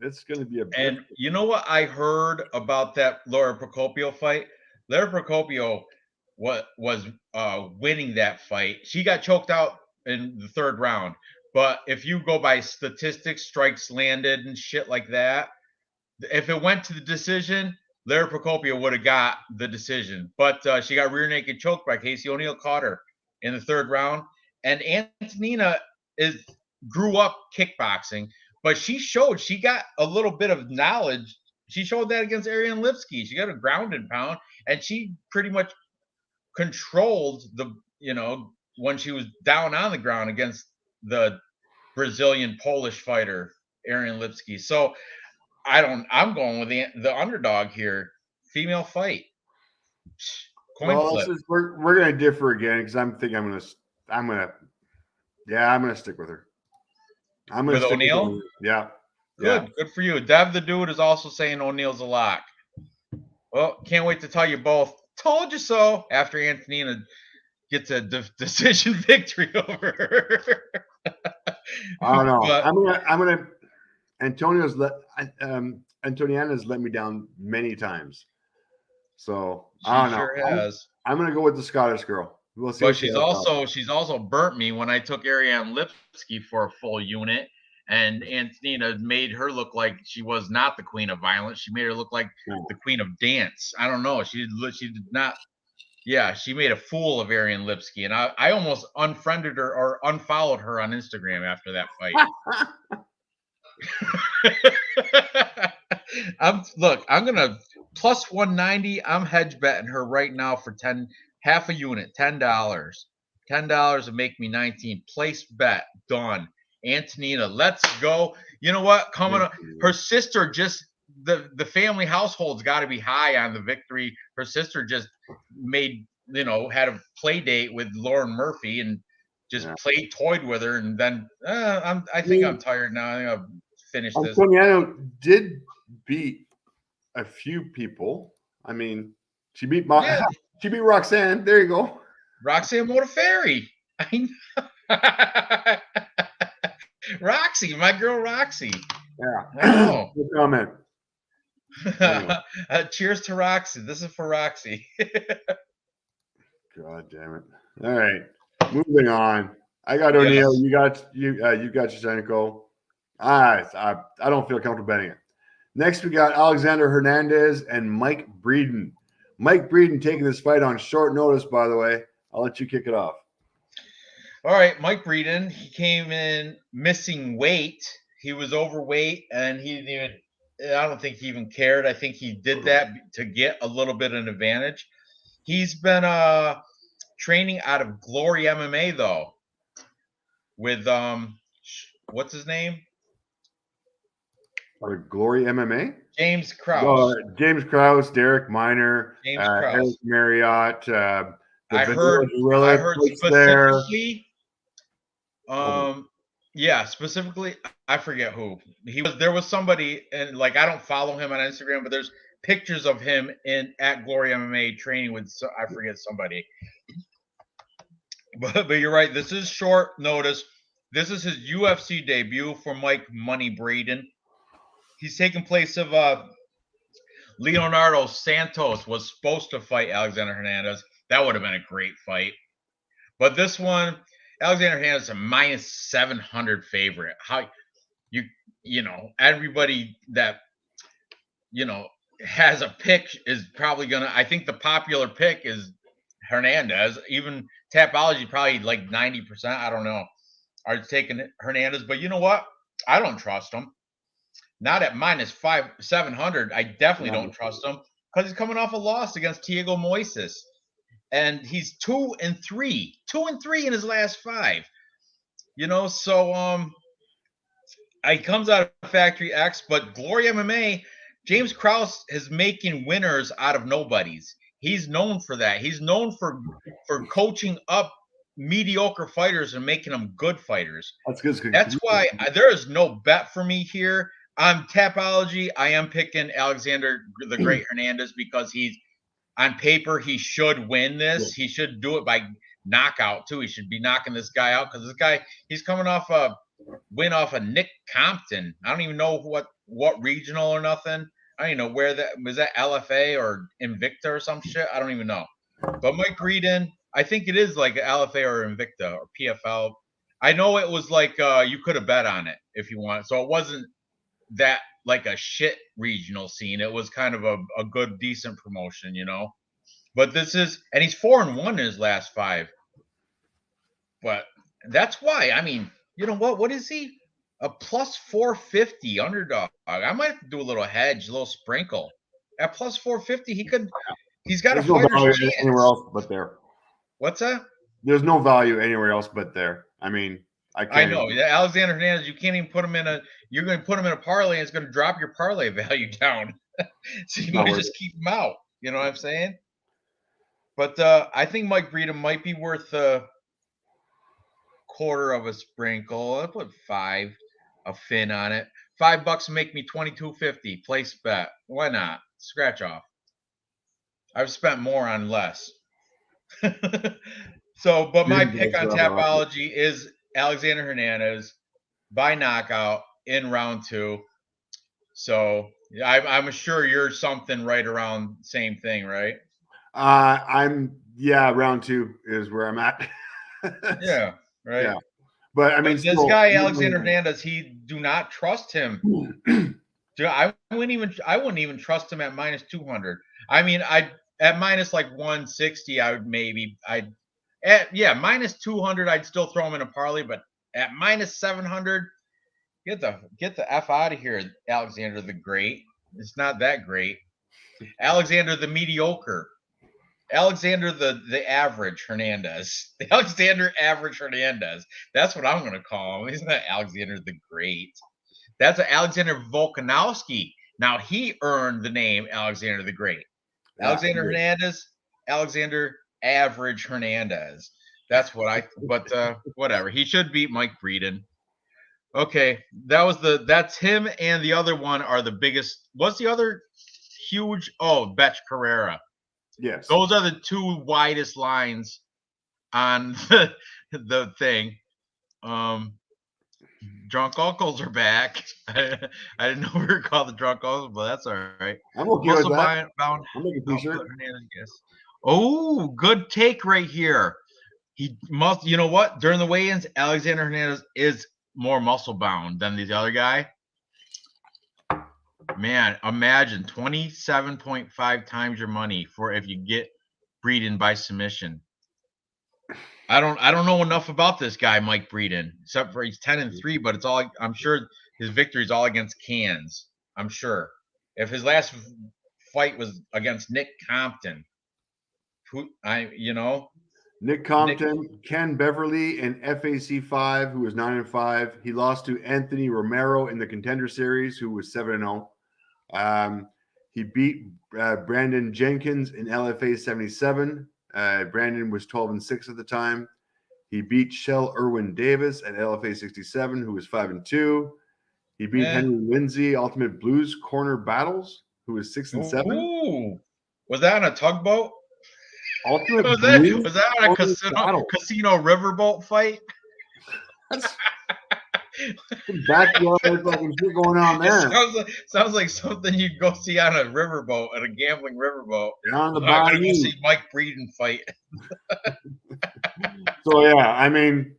it's going to be And you know what I heard about that Laura Procopio fight? Laura Procopio was winning that fight. She got choked out in the third round, but if you go by statistics, strikes landed and shit like that, if it went to the decision, Lara Procopio would have got the decision. But she got rear naked choked by Casey O'Neill, caught her in the third round. And Antonina grew up kickboxing, but she got a little bit of knowledge. She showed that against Ariane Lipsky. She got a ground and pound, and she pretty much controlled when she was down on the ground against the Brazilian Polish fighter, Ariane Lipsky. So I'm going with the underdog here. Female fight. Coin flip. We're gonna differ again because I'm gonna stick with her. I'm gonna with O'Neill. Yeah. Good for you. Dev the Dude is also saying O'Neill's a lock. Well, can't wait to tell you both. Told you so. After Antonina gets a decision victory over her. I don't know. I'm gonna. Antoniana's let me down many times. So I don't know. Sure has. I'm gonna go with the Scottish girl. We'll see. But she's also burnt me when I took Ariane Lipsky for a full unit, and Antonina made her look like she was not the queen of violence. She made her look like the queen of dance. I don't know. She did not. Yeah, she made a fool of Ariane Lipsky, and I almost unfriended her or unfollowed her on Instagram after that fight. I'm gonna plus 190. I'm hedge betting her right now for half a unit, $10. $10 would make me 19. Place bet done. Antonina, let's go. You know what? Coming up, her sister just the family household's got to be high on the victory. Her sister just had a play date with Lauren Murphy and just toyed with her, and then I think I'm tired now. I think I'll finish this. Antonino did beat a few people. I mean, she beat she beat Roxanne. There you go. Roxanne Modafferi. I know. Roxy, my girl Roxy. Yeah. I know. Good comment. Anyway. Cheers to Roxy. This is for Roxy. God damn it. All right. Moving on. I got O'Neill. Yes. You got Shevchenko. I don't feel comfortable betting it. Next, we got Alexander Hernandez and Mike Breeden. Mike Breeden taking this fight on short notice, by the way. I'll let you kick it off. All right, Mike Breeden. He came in missing weight. He was overweight, and I don't think he even cared. I think he did that to get a little bit of an advantage. He's been training out of Glory MMA, though, with what's his name? Glory MMA? James Krause. James Krause, Derek Miner, Eric Marriott. I heard specifically. Specifically, I forget who he was. There was somebody, and I don't follow him on Instagram, but there's pictures of him at Glory MMA training with I forget somebody. But you're right. This is short notice. This is his UFC debut for Mike Money Breeden. He's taking place of Leonardo Santos was supposed to fight Alexander Hernandez. That would have been a great fight. But this one, Alexander Hernandez is a minus 700 favorite. How everybody that has a pick is probably gonna. I think the popular pick Hernandez. Even Tapology probably like 90%. I don't know. Are taking Hernandez, but you know what? I don't trust him. Not at minus 700. I definitely don't trust him because he's coming off a loss against Thiago Moises, and he's 2-3, 2-3 in his last 5. You know, so he comes out of Factory X, but Glory MMA, James Krause is making winners out of nobodies. He's known for that. He's known for coaching up mediocre fighters and making them good fighters. That's good. That's why there is no bet for me here. On Tapology, I am picking Alexander the Great Hernandez because he's on paper he should win this. Yeah. He should do it by knockout too. He should be knocking this guy out because this guy, he's coming off a win off of Nick Compton. I don't even know what regional or nothing. I don't even know where that was. That LFA or Invicta or some shit. I don't even know. But Mike Breeden, I think it is like LFA or Invicta or PFL. I know it was like you could have bet on it if you want. So it wasn't that like a shit regional scene. It was kind of a good, decent promotion, you know. But this is, and he's 4-1 in his last 5. But that's why, I mean, you know what is he? A plus 450 underdog. I might have to do a little hedge, a little sprinkle. At plus 450, he's got There's a fighter's no value chance. anywhere else but there. What's that? There's no value anywhere else but there. I mean, I know. Alexander Hernandez, you can't even put him you're going to put him in a parlay and it's going to drop your parlay value down. So you might just keep him out. You know what I'm saying? But I think Mike Breeden might be worth a quarter of a sprinkle. I'll put 5, a fin on it. $5 will make me $22.50. Place bet. Why not? Scratch off. I've spent more on less. So, but my pick on Tapology is Alexander Hernandez by knockout in round 2. So I'm sure you're something right around same thing, right? Round 2 is where I'm at. Yeah, right. Yeah. But I mean, this guy Alexander Hernandez, he do not trust him. I wouldn't even trust him at minus 200. I mean, at minus like 160, minus 200, I'd still throw him in a parlay, but at minus 700, get the F out of here, Alexander the Great. It's not that great. Alexander the Mediocre. Alexander the Average Hernandez. The Alexander Average Hernandez. That's what I'm going to call him. He's not Alexander the Great. That's Alexander Volkanovski. Now, he earned the name Alexander the Great. Yeah, Alexander Hernandez, Alexander Average Hernandez. That's what whatever. He should beat Mike Breeden. Okay, that's him, and the other one are the biggest. What's the other huge? Oh, Betch Carrera. Yes. Those are the 2 widest lines on the thing. Drunk uncles are back. I didn't know we were called the drunk uncles, but that's all right. I'm okay with that. I'm making a t-shirt. Oh, good take right here. He must, you know what? During the weigh-ins, Alexander Hernandez is more muscle bound than the other guy. Man, imagine 27.5 times your money for if you get Breeden by submission. I don't know enough about this guy, Mike Breeden, except for he's 10-3, but it's all, I'm sure his victory is all against cans. I'm sure. If his last fight was against Nick Compton, Nick Compton, Ken Beverly in FAC 5, who was 9-5. He lost to Anthony Romero in the Contender Series, who was 7-0. He beat Brandon Jenkins in LFA 77. Brandon was 12-6 at the time. He beat Shell Irwin Davis at LFA 67, who was 5-2. He beat Henry Lindsay, Ultimate Blues Corner Battles, who was 6-7. Ooh, was that on a tugboat? Ultimate was that on a casino riverboat fight? Backyard fucking shit going on there. Sounds like something you'd go see on a riverboat, at a gambling riverboat. On the bayou. I'm gonna go see Mike Breeden fight. So yeah, I mean,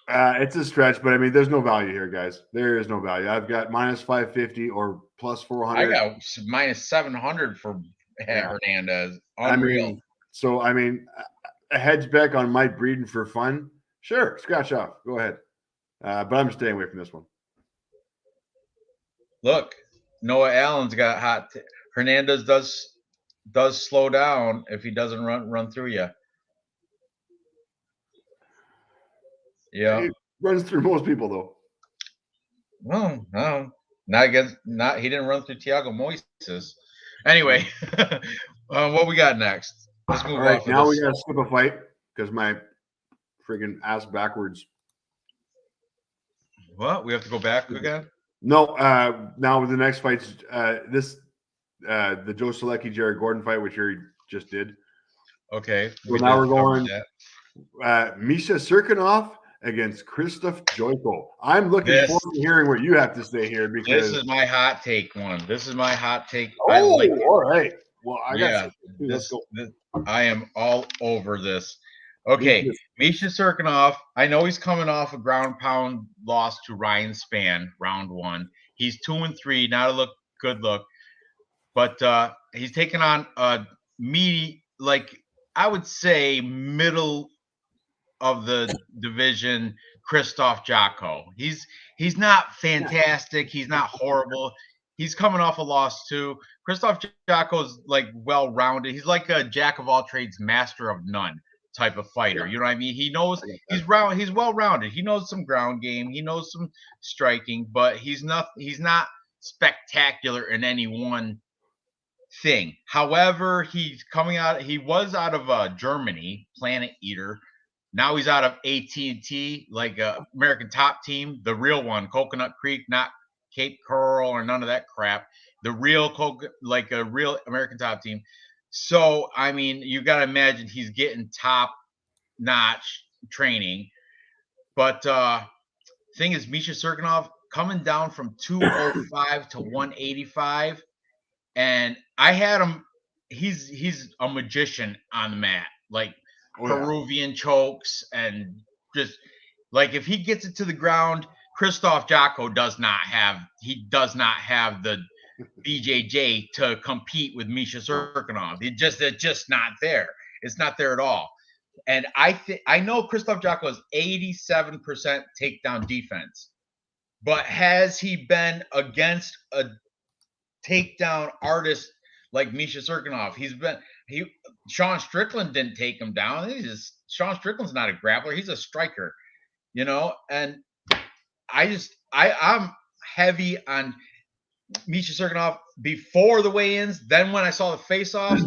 it's a stretch, but I mean, there's no value here, guys. There is no value. I've got minus 550 or plus 400. I got minus 700 for Hernandez. Unreal. I mean, a hedge back on Mike Breeden for fun. Sure, scratch off. Go ahead. But I'm staying away from this one. Look, Noah Allen's got hot. Hernandez does slow down if he doesn't run through you. Yeah, He runs through most people though. Well, no, not he didn't run through Thiago Moises. Anyway, what we got next? Let's move All right, off of now we this. gotta skip a fight because my friggin' ass backwards. What? We have to go back again? No, now with the next fights, the Joe Solecki Jared Gordon fight, which you just did. Okay. So now we're going Misha Serkinov against Krzysztof Jojko. I'm looking forward to hearing what you have to say here because this is my hot take one. This is my hot take. Oh, all right. Well, I got let's go. I am all over this. Okay, Misha Serkinov. I know he's coming off a ground pound loss to Ryan Spann, round 1. He's 2-3, not a good look, but he's taking on a meaty, like I would say, middle of the division, Krzysztof Jotko. He's not fantastic. He's not horrible. He's coming off a loss too. Krzysztof Jotko's like well-rounded. He's like a jack of all trades, master of none type of fighter. You know what I mean? He knows he's well-rounded. He knows some ground game. He knows some striking, but he's not spectacular in any one thing. However, he was out of Germany, Planet Eater. Now he's out of AT&T, like American Top Team, the real one, Coconut Creek, not Cape Coral or none of that crap. The real like a real American Top Team. So, I mean, you got to imagine he's getting top-notch training. But thing is, Misha Serkinov coming down from 205 to 185, and I had him. He's a magician on the mat, like Peruvian chokes, and just like if he gets it to the ground, Krzysztof Jotko does not have the BJJ to compete with Misha Serkinov. It's just not there. It's not there at all. And I know Krzysztof Jotko is 87% takedown defense, but has he been against a takedown artist like Misha Serkinov? Sean Strickland didn't take him down. Sean Strickland's not a grappler. He's a striker, you know. And I'm heavy on Misha Serkinov before the weigh-ins. Then when I saw the face-offs,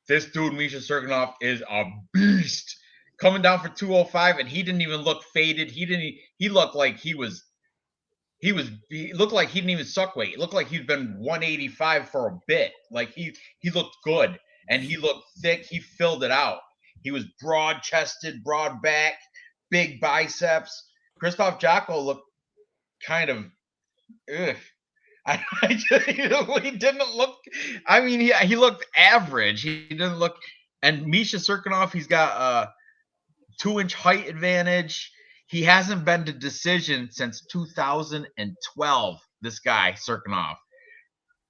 this dude Misha Serkinov is a beast. Coming down for 205, and he didn't even look faded. He looked like he looked like he didn't even suck weight. It looked like he'd been 185 for a bit. Like he looked good, and he looked thick. He filled it out. He was broad-chested, broad back, big biceps. Krzysztof Jotko looked kind of he didn't look. I mean, he looked average. He didn't look. And Misha Serkinov, he's got a 2-inch height advantage. He hasn't been to decision since 2012. This guy Serkinov.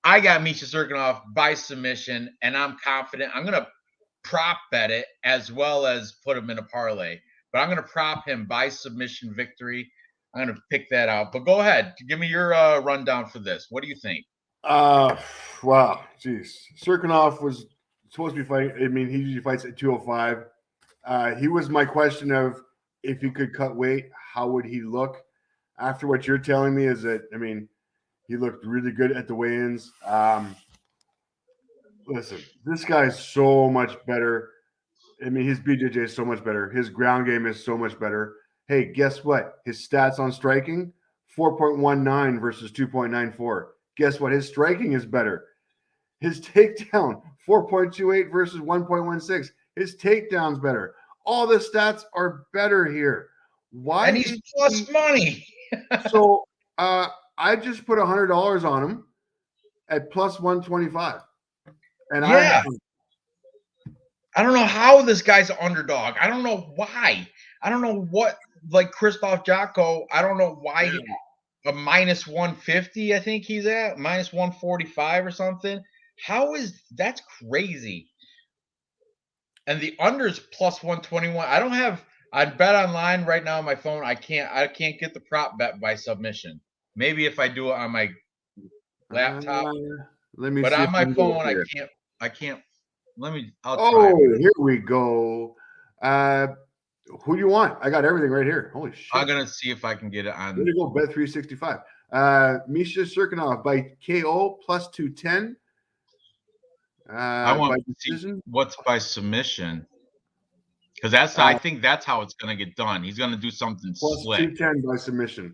I got Misha Serkinov by submission, and I'm confident. I'm gonna prop bet it as well as put him in a parlay. But I'm gonna prop him by submission victory. I'm going to pick that out. But go ahead. Give me your rundown for this. What do you think? Wow. Jeez. Serkinov was supposed to be fighting. I mean, he usually fights at 205. He was my question of if he could cut weight, how would he look? After what you're telling me is that, I mean, he looked really good at the weigh-ins. Listen, this guy's so much better. I mean, his BJJ is so much better. His ground game is so much better. Hey, guess what? His stats on striking, 4.19 versus 2.94. Guess what? His striking is better. His takedown, 4.28 versus 1.16. His takedown's better. All the stats are better here. Why? And he's plus money. So I just put $100 on him at plus 125. And I don't know how this guy's an underdog. I don't know why. I don't know what. Like Krzysztof Jotko, I don't know why a minus 150, I think he's at minus 145 or something. That's crazy. And the unders plus 121. I bet online right now on my phone. I can't get the prop bet by submission. Maybe if I do it on my laptop, Let me but see if on I my can do it phone here. I can't. I'll try. Oh, here we go. Who do you want? I got everything right here. Holy shit. I'm gonna see if I can get it on. Way to go, bet 365. Misha Serkinov by KO plus 210. I want by to see decision. what's by submission. Because I think that's how it's gonna get done. He's gonna do something Plus slick. 210 by submission.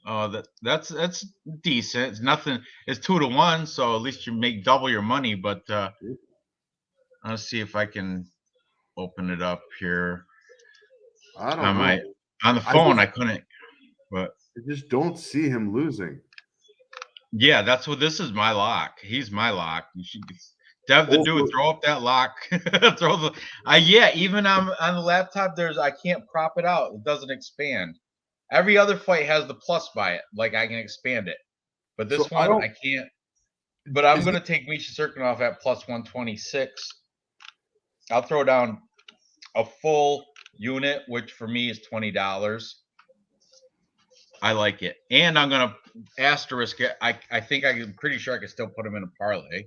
Oh, that's decent. It's nothing. It's 2-1, so at least you make double your money. But I'll see if I can open it up here. I don't know. On the phone. I couldn't. But I just don't see him losing. yeah, that's what this is. My lock. He's my lock. You should. Dev the dude, throw up that lock. Throw the. Yeah, even on the laptop, I can't prop it out. It doesn't expand. Every other fight has the plus by it, like I can expand it. But this one I can't. But I'm gonna take Misha Serkinov at plus 126. I'll throw down a full unit, which for me is $20. I like it, and I'm gonna asterisk it. I think I'm pretty sure I can still put him in a parlay.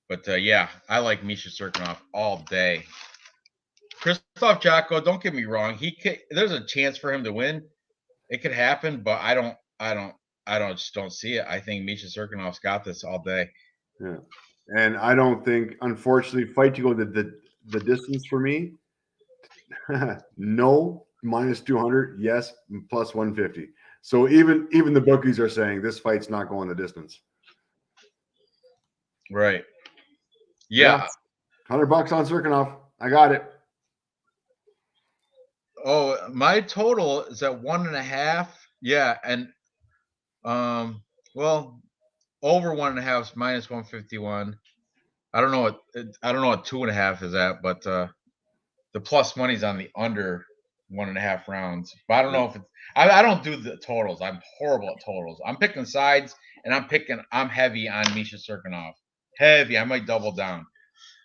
But yeah, I like Misha Serkinov all day. Christoph Jocko, don't get me wrong. There's a chance for him to win. It could happen, but I just don't see it. I think Misha Serkinov's got this all day. Yeah, and I don't think, unfortunately, fight to go the distance for me. No, minus 200. Yes, plus 150. So even the bookies are saying this fight's not going the distance. Right. Yeah. $100 on Serkinov. I got it. Oh, my total is at 1.5. Yeah, and well, over 1.5 is minus 151. I don't know what 2.5 is at, but the plus money's on the under 1.5 rounds. But I don't know if it's. I don't do the totals. I'm horrible at totals. I'm picking sides, and I'm heavy on Misha Serkinov. Heavy. I might double down.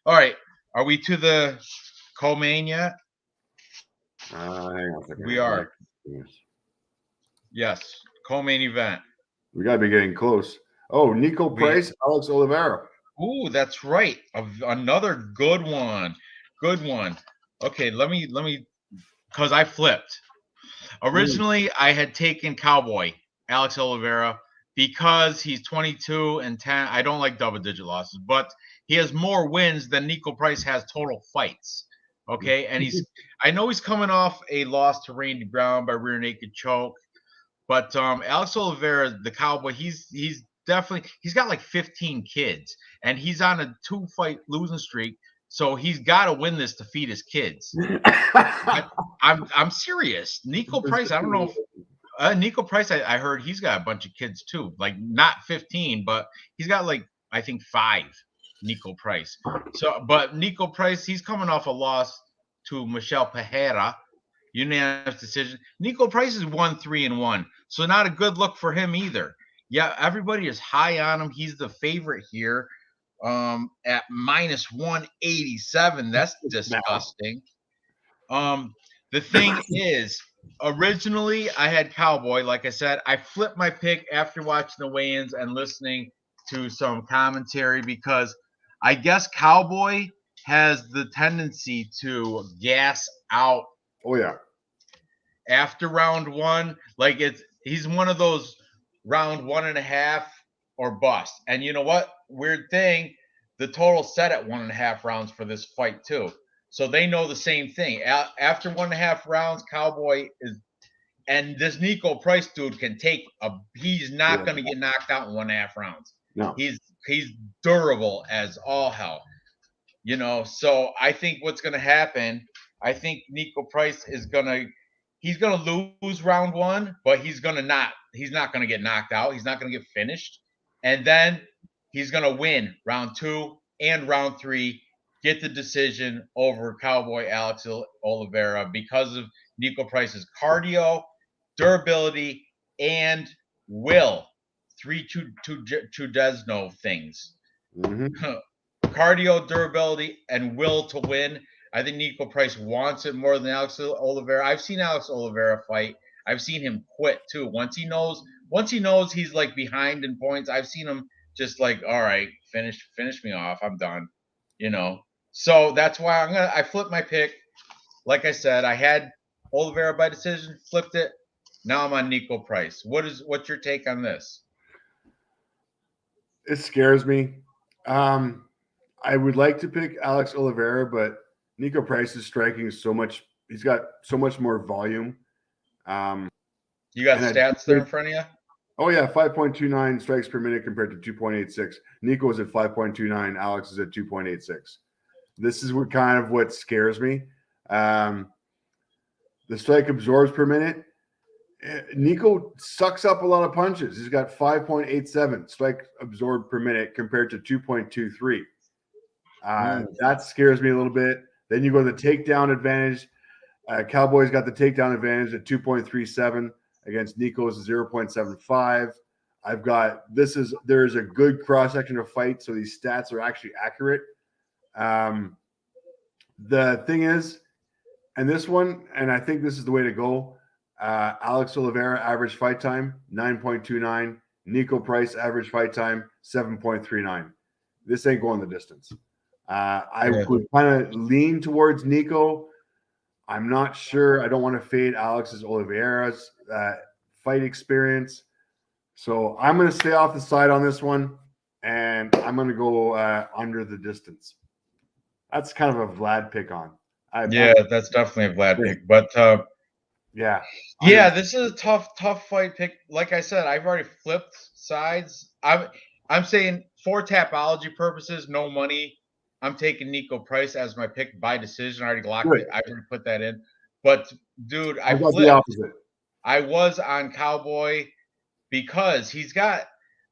All right. Are we to the co-main yet? Hang on a second. We are. Yes. Co-main event. We got to be getting close. Oh, Nico Price, Alex Oliveira. Ooh, that's right. Another good one. Good one. Okay, let me because I flipped. Originally, I had taken Cowboy, Alex Oliveira, because he's 22-10. I don't like double-digit losses, but he has more wins than Nico Price has total fights. Okay, and I know he's coming off a loss to Randy Brown by rear naked choke, but Alex Oliveira, the Cowboy, he's definitely got like 15 kids, and he's on a 2-fight losing streak. So he's got to win this to feed his kids. I'm serious. Nico Price, I don't know if Nico Price, I heard he's got a bunch of kids too. Like not 15, but he's got like I think 5. Nico Price. But Nico Price, he's coming off a loss to Michel Pereira, unanimous decision. Nico Price is 1-3-1, so not a good look for him either. Yeah, everybody is high on him. He's the favorite here. At minus 187. That's disgusting. The thing is, originally I had Cowboy. Like I said, I flipped my pick after watching the weigh-ins and listening to some commentary because I guess Cowboy has the tendency to gas out. Oh yeah. After round 1, like he's one of those round 1.5 or bust. And you know what? Weird thing, the total set at 1.5 rounds for this fight too. So they know the same thing. After 1.5 rounds, Cowboy is, and this Nico Price dude can take he's not going to get knocked out in 1.5 rounds. No. He's durable as all hell. So I think what's going to happen, I think Nico Price he's going to lose round 1, but he's not going to get knocked out. He's not going to get finished. And then he's going to win round 2 and round 3, get the decision over Cowboy Alex Oliveira because of Nico Price's cardio, durability, and will three Chudesno things. Mm-hmm. Cardio, durability, and will to win. I think Nico Price wants it more than Alex Oliveira. I've seen Alex Oliveira fight. I've seen him quit too. Once he knows he's like behind in points, I've seen him just like, all right, finish me off. I'm done. You know. So that's why I flipped my pick. Like I said, I had Oliveira by decision, flipped it. Now I'm on Nico Price. What's your take on this? It scares me. I would like to pick Alex Oliveira, but Nico Price is striking so much. He's got so much more volume. You got stats there in front of you? Oh, yeah, 5.29 strikes per minute compared to 2.86. Nico is at 5.29. Alex is at 2.86. This is what scares me. The strike absorbs per minute. Nico sucks up a lot of punches. He's got 5.87 strike absorbed per minute compared to 2.23. That scares me a little bit. Then you go to the takedown advantage. Cowboys got the takedown advantage at 2.37 against Nico's 0.75. There's a good cross section of fight, so these stats are actually accurate. The thing is, and this one, and I think this is the way to go. Alex Oliveira average fight time 9.29. Nico Price average fight time 7.39. This ain't going the distance. I would kind of lean towards Nico. I'm not sure. I don't want to fade Alex's Oliveira's fight experience. So I'm going to stay off the side on this one, and I'm going to go under the distance. That's kind of a Vlad pick on. That's definitely a Vlad pick. But yeah, this is a tough fight pick. Like I said, I've already flipped sides. I'm saying for tapology purposes, no money. I'm taking Nico Price as my pick by decision. I already locked it. I already put that in. But dude, I flipped. The opposite. I was on Cowboy because he's got,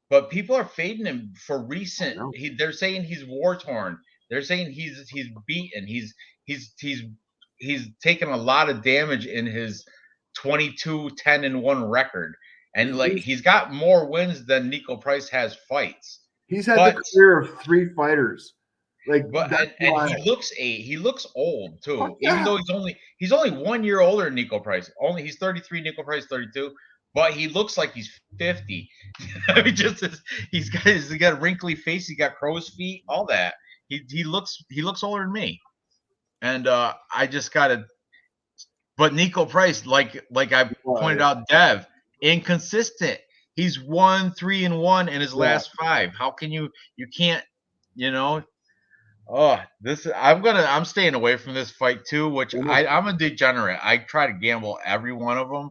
but people are fading him for recent. They're saying he's war torn. They're saying he's beaten. He's taken a lot of damage in his 22-10-1 record, and he's got more wins than Nico Price has fights. He's had the career of 3 fighters. And he looks old too. Even though he's only 1 year older than Nico Price. He's 33, Nico Price 32, but he looks like he's 50. I mean, he's got a wrinkly face, he got crow's feet, all that. He looks older than me. And I just gotta. But Nico Price, like I pointed out, Dev, inconsistent. He's 1-3-1 in his last 5. How can you can't, Oh, I'm staying away from this fight too, which I'm a degenerate. I try to gamble every one of them,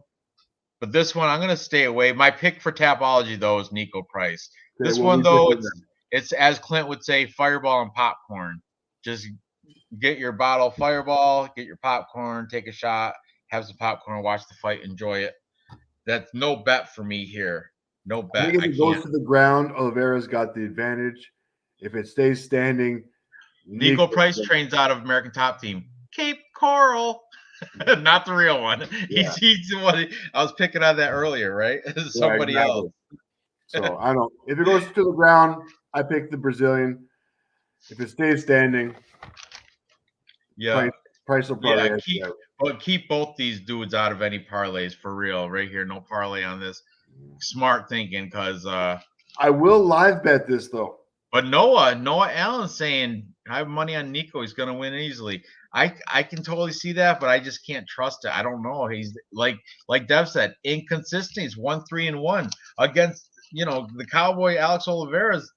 but this one I'm gonna stay away. My pick for tapology though is Nico Price. This one though, it's as Clint would say, fireball and popcorn. Just get your bottle of Fireball, get your popcorn, take a shot, have some popcorn, watch the fight, enjoy it. That's no bet for me here. No bet. If it goes to the ground, Oliveira's got the advantage. If it stays standing, Nico Price trains out of American Top Team. Cape Coral. Not the real one. Yeah. He's the one. I was picking on that earlier, right? Somebody else. So I don't. If it goes to the ground, I pick the Brazilian. If it stays standing, Price will probably keep both these dudes out of any parlays for real. Right here, no parlay on this. Smart thinking, because I will live bet this though. But Noah Allen's saying I have money on Nico. He's going to win easily. I can totally see that, but I just can't trust it. I don't know. He's like Dev said, inconsistent. He's 1-3-1 against the Cowboy Alex Oliveira's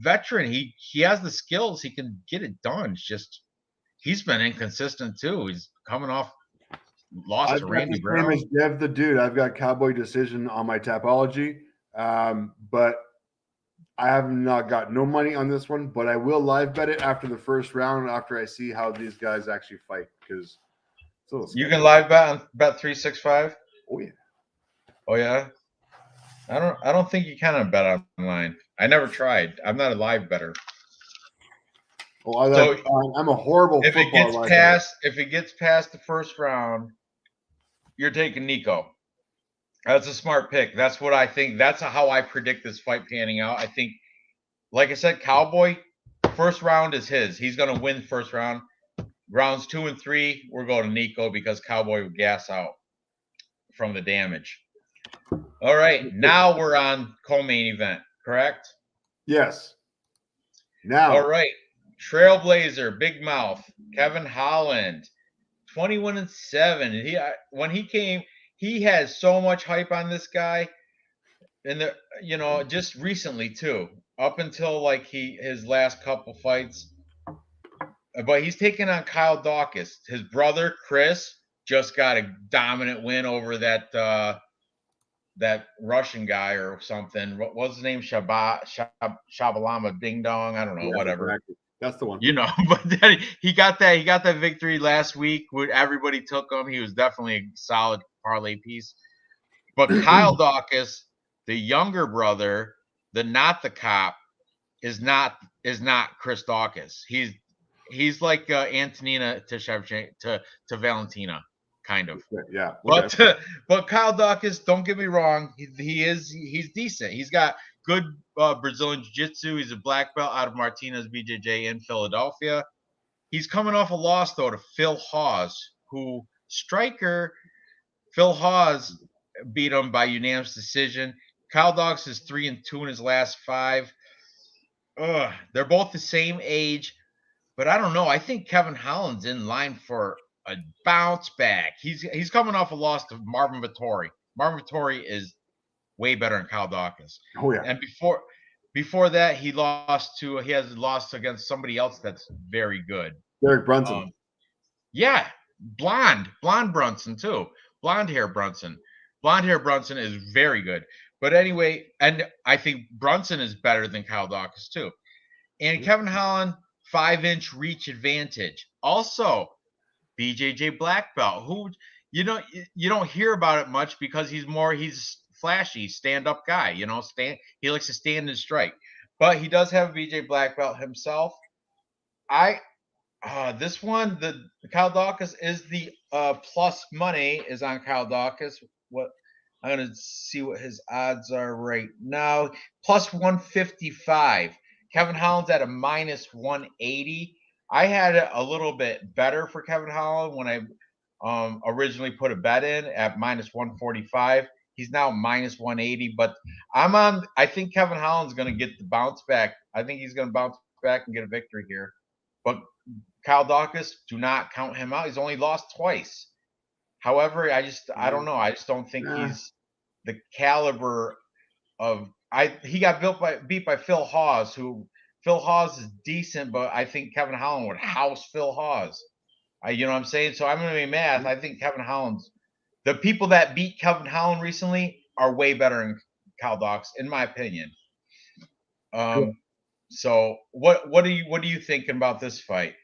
veteran. He has the skills. He can get it done. It's just he's been inconsistent too. He's coming off lost to Randy Brown. Same as Dev the dude. I've got Cowboy decision on my tapology, but I have not got no money on this one, but I will live bet it after the first round after I see how these guys actually fight. Because you can live bet 365. Oh yeah. Oh yeah. I don't think you can bet online. I never tried. I'm not a live better. Well, I'm a horrible. If it gets past the first round, you're taking Nico. That's a smart pick. That's what I think. That's how I predict this fight panning out. I think, like I said, Cowboy, first round is his. He's going to win first round. Rounds 2 and 3, we're going to Nico because Cowboy would gas out from the damage. All right, now we're on co-main event, correct? Yes. Now. All right, Trailblazer, Big Mouth, Kevin Holland, 21-7. When he came, he has so much hype on this guy, and just recently too, up until like his last couple fights. But he's taking on Kyle Dawkins. His brother Chris just got a dominant win over that Russian guy or something. What was his name? Shabalama Ding Dong. I don't know. Whatever. Exactly. That's the one. But then he got that victory last week where everybody took him. He was definitely a solid parlay piece. But Kyle Dawkins, the younger brother, not the cop, is not Chris Dawkins. He's like Antonina to Valentina, kind of. Yeah. But Kyle Dawkins, don't get me wrong, he's decent. He's got good Brazilian jiu-jitsu. He's a black belt out of Martinez BJJ in Philadelphia. He's coming off a loss though to Phil Hawes, who striker Phil Hawes beat him by unanimous decision. Kyle Dawkins is 3-2 in his last 5. They're both the same age. But I don't know. I think Kevin Holland's in line for a bounce back. He's coming off a loss to Marvin Vettori. Marvin Vettori is way better than Kyle Dawkins. Oh yeah. And before that, he has lost against somebody else that's very good. Derek Brunson. Yeah, blonde Brunson too. Blonde hair Brunson is very good. But anyway, and I think Brunson is better than Kyle Dawkins too. And Kevin Holland, 5-inch reach advantage. Also, BJJ black belt, who you don't hear about it much because he's flashy, stand-up guy. He likes to stand and strike. But he does have a BJJ black belt himself. This one, the Kyle Dawkins is the plus money is on Kyle Dawkins. What I'm gonna see what his odds are right now. Plus 155. Kevin Holland's at a minus 180. I had it a little bit better for Kevin Holland when I originally put a bet in at minus 145. He's now minus 180, but I think Kevin Holland's going to get the bounce back. I think he's going to bounce back and get a victory here. But Kyle Dawkins, do not count him out. He's only lost twice. However, I don't know. I just don't think he's the caliber of he got beat by Phil Hawes, who Phil Hawes is decent, but I think Kevin Holland would house Phil Hawes. You know what I'm saying? So I'm going to be mad. I think Kevin Holland's the people that beat Kevin Holland recently are way better than Kyle Dawkins, in my opinion. So what are you thinking about this fight?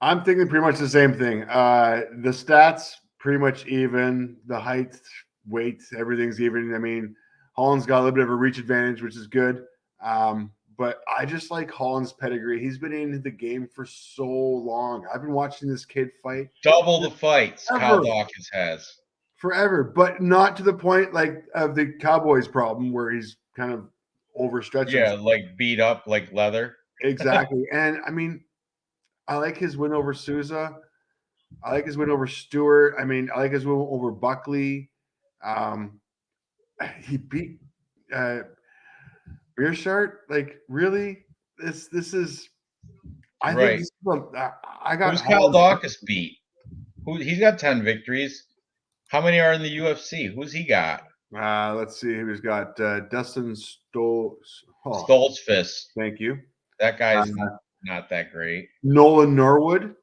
I'm thinking pretty much the same thing. The stats pretty much even. The height, weight, everything's even. I mean, Holland's got a little bit of a reach advantage, which is good. But I just like Holland's pedigree. He's been in the game for so long. I've been watching this kid fight. Double the fights Kyle Dawkins has. Forever, but not to the point like of the Cowboys problem where he's kind of overstretched. Yeah, like beat up like leather. Exactly. And I mean, I like his win over Souza. I like his win over Stewart. I mean, I like his win over Buckley. He beat Beershart. Like, really? This is. I right. think I got. Who's Kyle Dawkins beat? He's got 10 victories. How many are in the UFC? Who's he got? Let's see. He's got Dustin Stoltzfus. Thank you. That guy's not that great. Nolan Norwood.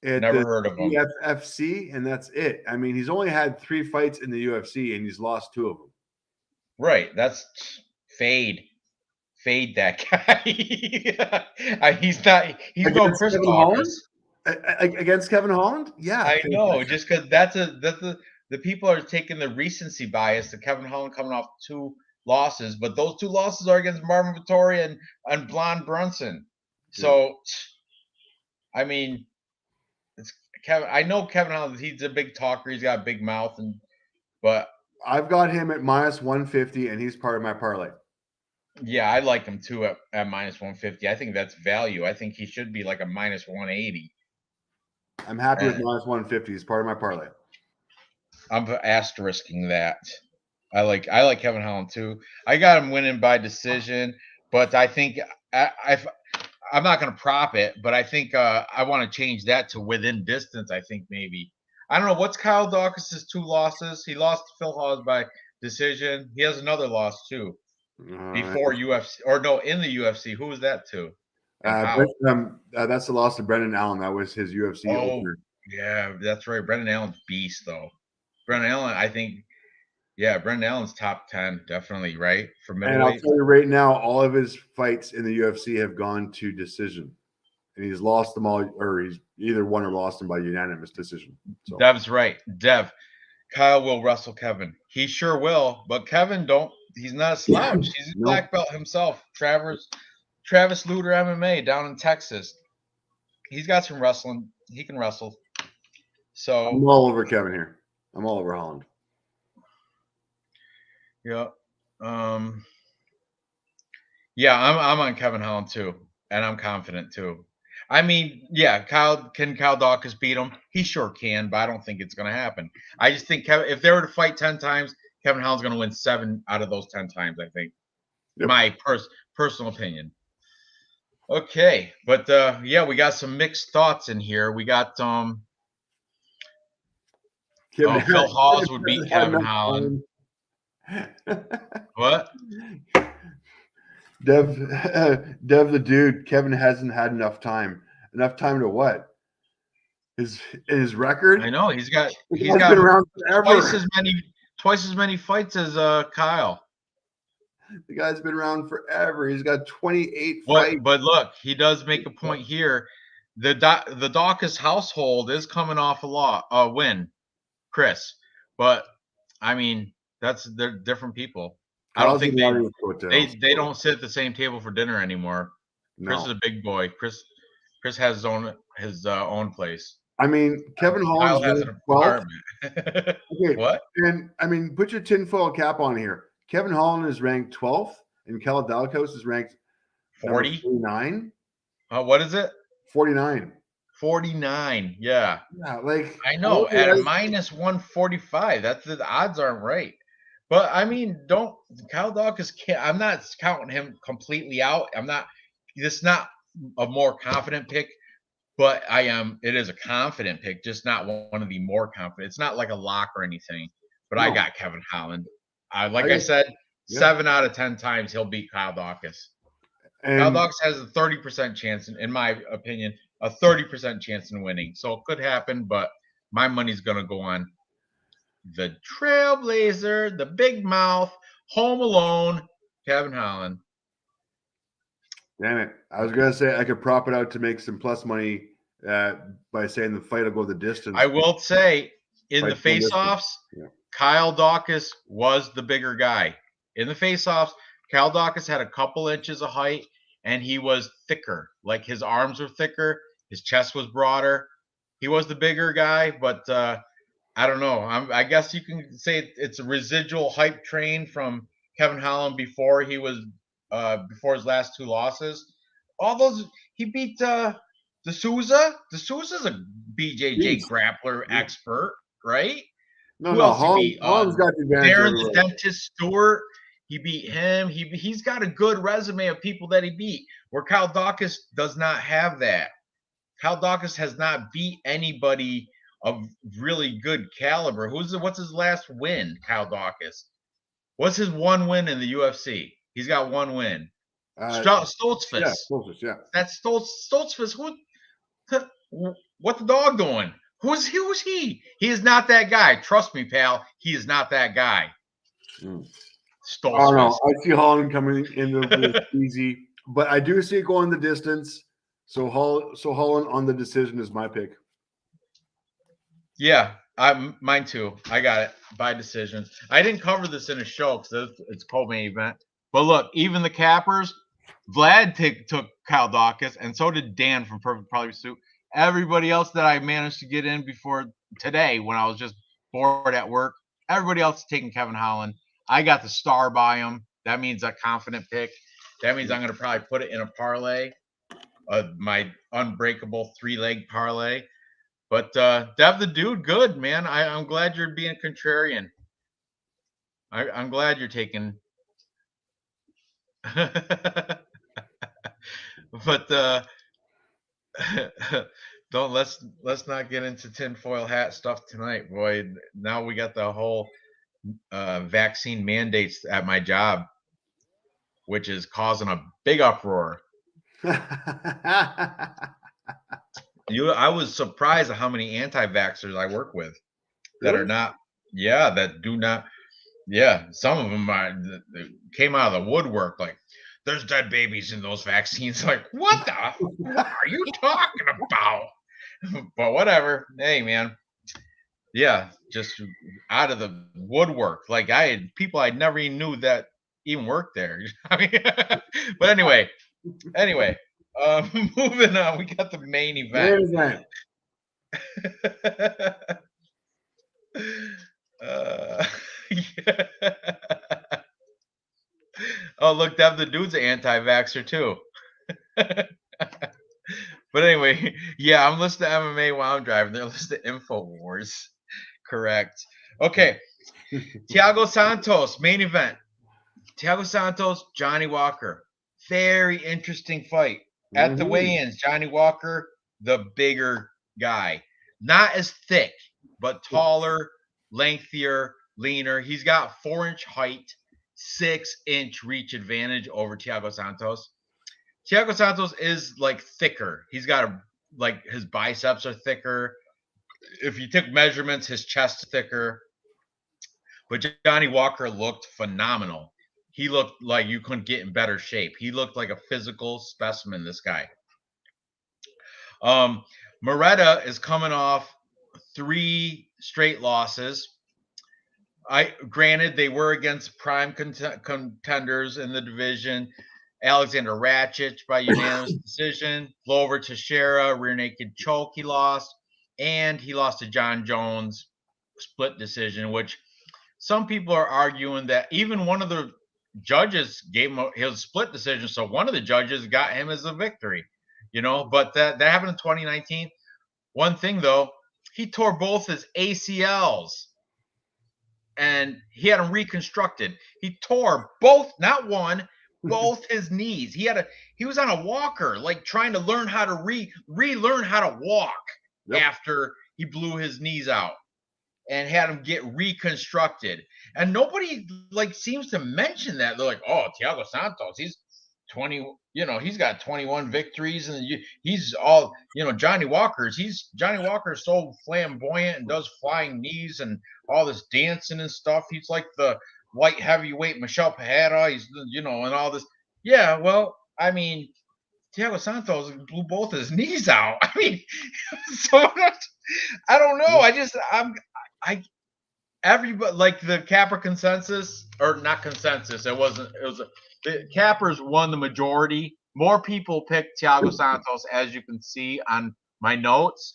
Never heard of him. UFC, and that's it. I mean, he's only had 3 fights in the UFC, and he's lost 2 of them. Right. That's fade that guy. He's no Chris Dawkins. Against Kevin Holland? Yeah. I know. Just because the people are taking the recency bias to Kevin Holland coming off 2 losses, but those 2 losses are against Marvin Vettori and Blonde Brunson. So, I mean, it's Kevin. I know Kevin Holland. He's a big talker. He's got a big mouth, but I've got him at minus 150, and he's part of my parlay. Yeah, I like him too at minus 150. I think that's value. I think he should be like a minus 180. I'm happy with minus 150. He's part of my parlay. I'm asterisking that. I like Kevin Holland too. I got him winning by decision, but I think I'm not going to prop it, but I think I want to change that to within distance. I think maybe I don't know what's Kyle Dawkins' 2 losses. He lost to Phil Hawes by decision. He has another loss too before UFC or no in the UFC. Who was that to? That's the loss to Brendan Allen. That was his UFC opener. Yeah, that's right. Brendan Allen's beast though. Brendan Allen, I think. Yeah, Brendan Allen's top 10, definitely, right? For middleweight. And I'll tell you right now, all of his fights in the UFC have gone to decision. And he's lost them all, or he's either won or lost them by unanimous decision. So. Dev's right. Dev, Kyle will wrestle Kevin. He sure will, but Kevin he's not a slouch. He's a black belt himself. Travis Luter MMA down in Texas. He's got some wrestling. He can wrestle. So I'm all over Kevin here. I'm all over Holland. Yeah. Yeah, I'm on Kevin Holland too, and I'm confident too. I mean, yeah, Kyle Dawkins beat him? He sure can, but I don't think it's going to happen. I just think if they were to fight 10 times, Kevin Holland's going to win 7 out of those 10 times, I think. Yep. My personal opinion. Okay, but yeah, we got some mixed thoughts in here. We got Phil Hawes would beat Kevin Holland. What? Dev the dude, Kevin hasn't had enough time. Enough time to what? His record? I know he's got been around forever. Twice as many fights as Kyle. The guy's been around forever. He's got 28 fights. But look, he does make a point here. The Dawkins household is coming off a win, Chris. But I mean, they're different people. I don't think they don't sit at the same table for dinner anymore. No. Chris is a big boy. Chris has his own place. I mean, Kevin Holland has an apartment. Okay, what? And I mean, put your tinfoil cap on here. Kevin Holland is ranked 12th, and Kyle Dawkins is ranked 49. What is it? 49. 49. Yeah. Yeah, like I know at a minus 145. The odds aren't right. But I mean, Kyle Dawkins I'm not counting him completely out. It's not a more confident pick, but it is a confident pick, just not one of the more confident. It's not like a lock or anything, but I got Kevin Holland. I said, 7 out of 10 times he'll beat Kyle Dawkins. Kyle Dawkins has a 30% chance, in my opinion, a 30% chance in winning. So it could happen, but my money's going to go on the Trailblazer, the big mouth, home alone, Kevin Holland. Damn it. I was going to say I could prop it out to make some plus money by saying the fight will go the distance. I will say, in the face-offs, Kyle Dawkins was the bigger guy. In the face-offs, Kyle Dawkins had a couple inches of height, and he was thicker. Like, his arms were thicker. His chest was broader. He was the bigger guy, but I don't know. I guess you can say it's a residual hype train from Kevin Holland before he was before his last 2 losses. All those he beat D'Souza. D'Souza's a BJJ grappler expert, right? Who else he beat? Holland's got the advantage. Darren the Dentist Stewart. He beat him. He's got a good resume of people that he beat. Where Kyle Dawkins does not have that. Kyle Dawkins has not beat anybody of really good caliber. What's his last win, Kyle Dawkins? What's his one win in the UFC? He's got one win. Stoltzfus. Yeah, Stoltzfus, yeah. That's Stoltzfus. What the dog doing? Who's he? He is not that guy. Trust me, pal. He is not that guy. Stoltzfus. I don't know. I see Holland coming into easy, but I do see it going the distance. So Holland on the decision is my pick. Yeah, mine too. I got it by decision. I didn't cover this in a show because it's co-main event. But look, even the cappers, Vlad took Kyle Dawkins, and so did Dan from Perfect Probably Pursuit. Everybody else that I managed to get in before today, when I was just bored at work, Everybody else is taking Kevin Holland. I got the star by him. That means a confident pick. That means I'm going to probably put it in a parlay, my unbreakable 3-leg parlay. But Dev the dude, good, man. I'm glad you're being contrarian. I'm glad you're taking. But don't let's not get into tinfoil hat stuff tonight, boy. Now we got the whole vaccine mandates at my job, which is causing a big uproar. I was surprised at how many anti-vaxxers I work with that Really? are not, that do not, some of them came out of the woodwork like, there's dead babies in those vaccines. Like, what are you talking about? But whatever. Hey, man. Yeah, just out of the woodwork. Like I had people I never even knew that even worked there. I mean, but anyway, moving on. We got the main event. Yeah. Oh, look, Dev the dude's an anti-vaxxer too. But anyway, yeah, I'm listening to MMA while I'm driving. They're listening to InfoWars. Correct. Okay. Thiago Santos, main event. Thiago Santos, Johnny Walker. Very interesting fight. At the weigh-ins, Johnny Walker, the bigger guy. Not as thick, but taller, lengthier, leaner. He's got 4-inch height, 6-inch reach advantage over Thiago Santos. Thiago Santos is like thicker. He's got his biceps are thicker. If you took measurements, his chest is thicker. But Johnny Walker looked phenomenal. He looked like you couldn't get in better shape. He looked like a physical specimen, this guy. Moretta is coming off 3 straight losses. Granted, they were against prime contenders in the division. Alexander Ratchich by unanimous decision. Glover Teixeira, rear naked choke, he lost. And he lost to John Jones, split decision, which some people are arguing that even one of the judges gave him his split decision. So one of the judges got him as a victory, but that happened in 2019. One thing though, he tore both his ACLs and he had them reconstructed. He tore both, not one, both his knees. He was on a walker, like trying to learn how to relearn how to walk after he blew his knees out and had him get reconstructed. And nobody seems to mention that. They're like, oh, Thiago Santos, he's 20, he's got 21 victories, and he's all, Johnny Walker's so flamboyant and does flying knees and all this dancing and stuff. He's like the light heavyweight Michelle Pajeda. He's, and all this. Yeah, well, I mean, Thiago Santos blew both his knees out. I mean, so I don't know. Everybody, like the Capper consensus, or not consensus, the Cappers won the majority. More people picked Thiago Santos, as you can see on my notes.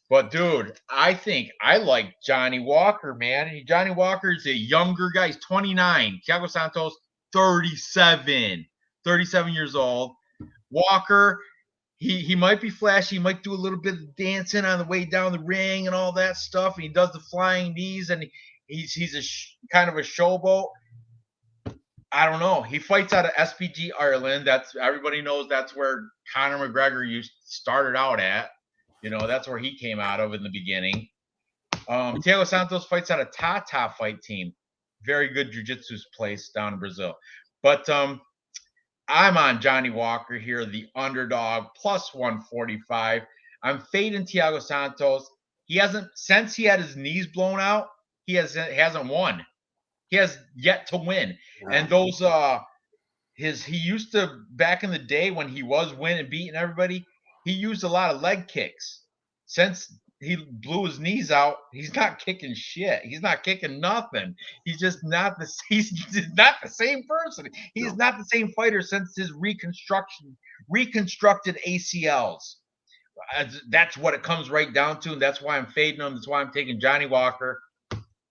But dude, I think I like Johnny Walker, man. Johnny Walker is a younger guy. He's 29. Thiago Santos, 37 years old. Walker, he might be flashy. He might do a little bit of dancing on the way down the ring and all that stuff. And he does the flying knees, and he's a kind of a showboat. I don't know. He fights out of SPG Ireland. That's everybody knows that's where Conor McGregor started out at. That's where he came out of in the beginning. Thiago Santos fights out of Tata Fight Team. Very good jiu-jitsu place down in Brazil. But I'm on Johnny Walker here, the underdog, plus 145. I'm fading Thiago Santos. Since he had his knees blown out, he hasn't won. He has yet to win. And those he used to, back in the day when he was winning, beating everybody, he used a lot of leg kicks. Since he blew his knees out, he's not kicking shit. He's not kicking nothing. He's just not the same person. He's not the same fighter since his reconstructed ACLs. That's what it comes right down to, and that's why I'm fading him. That's why I'm taking Johnny Walker.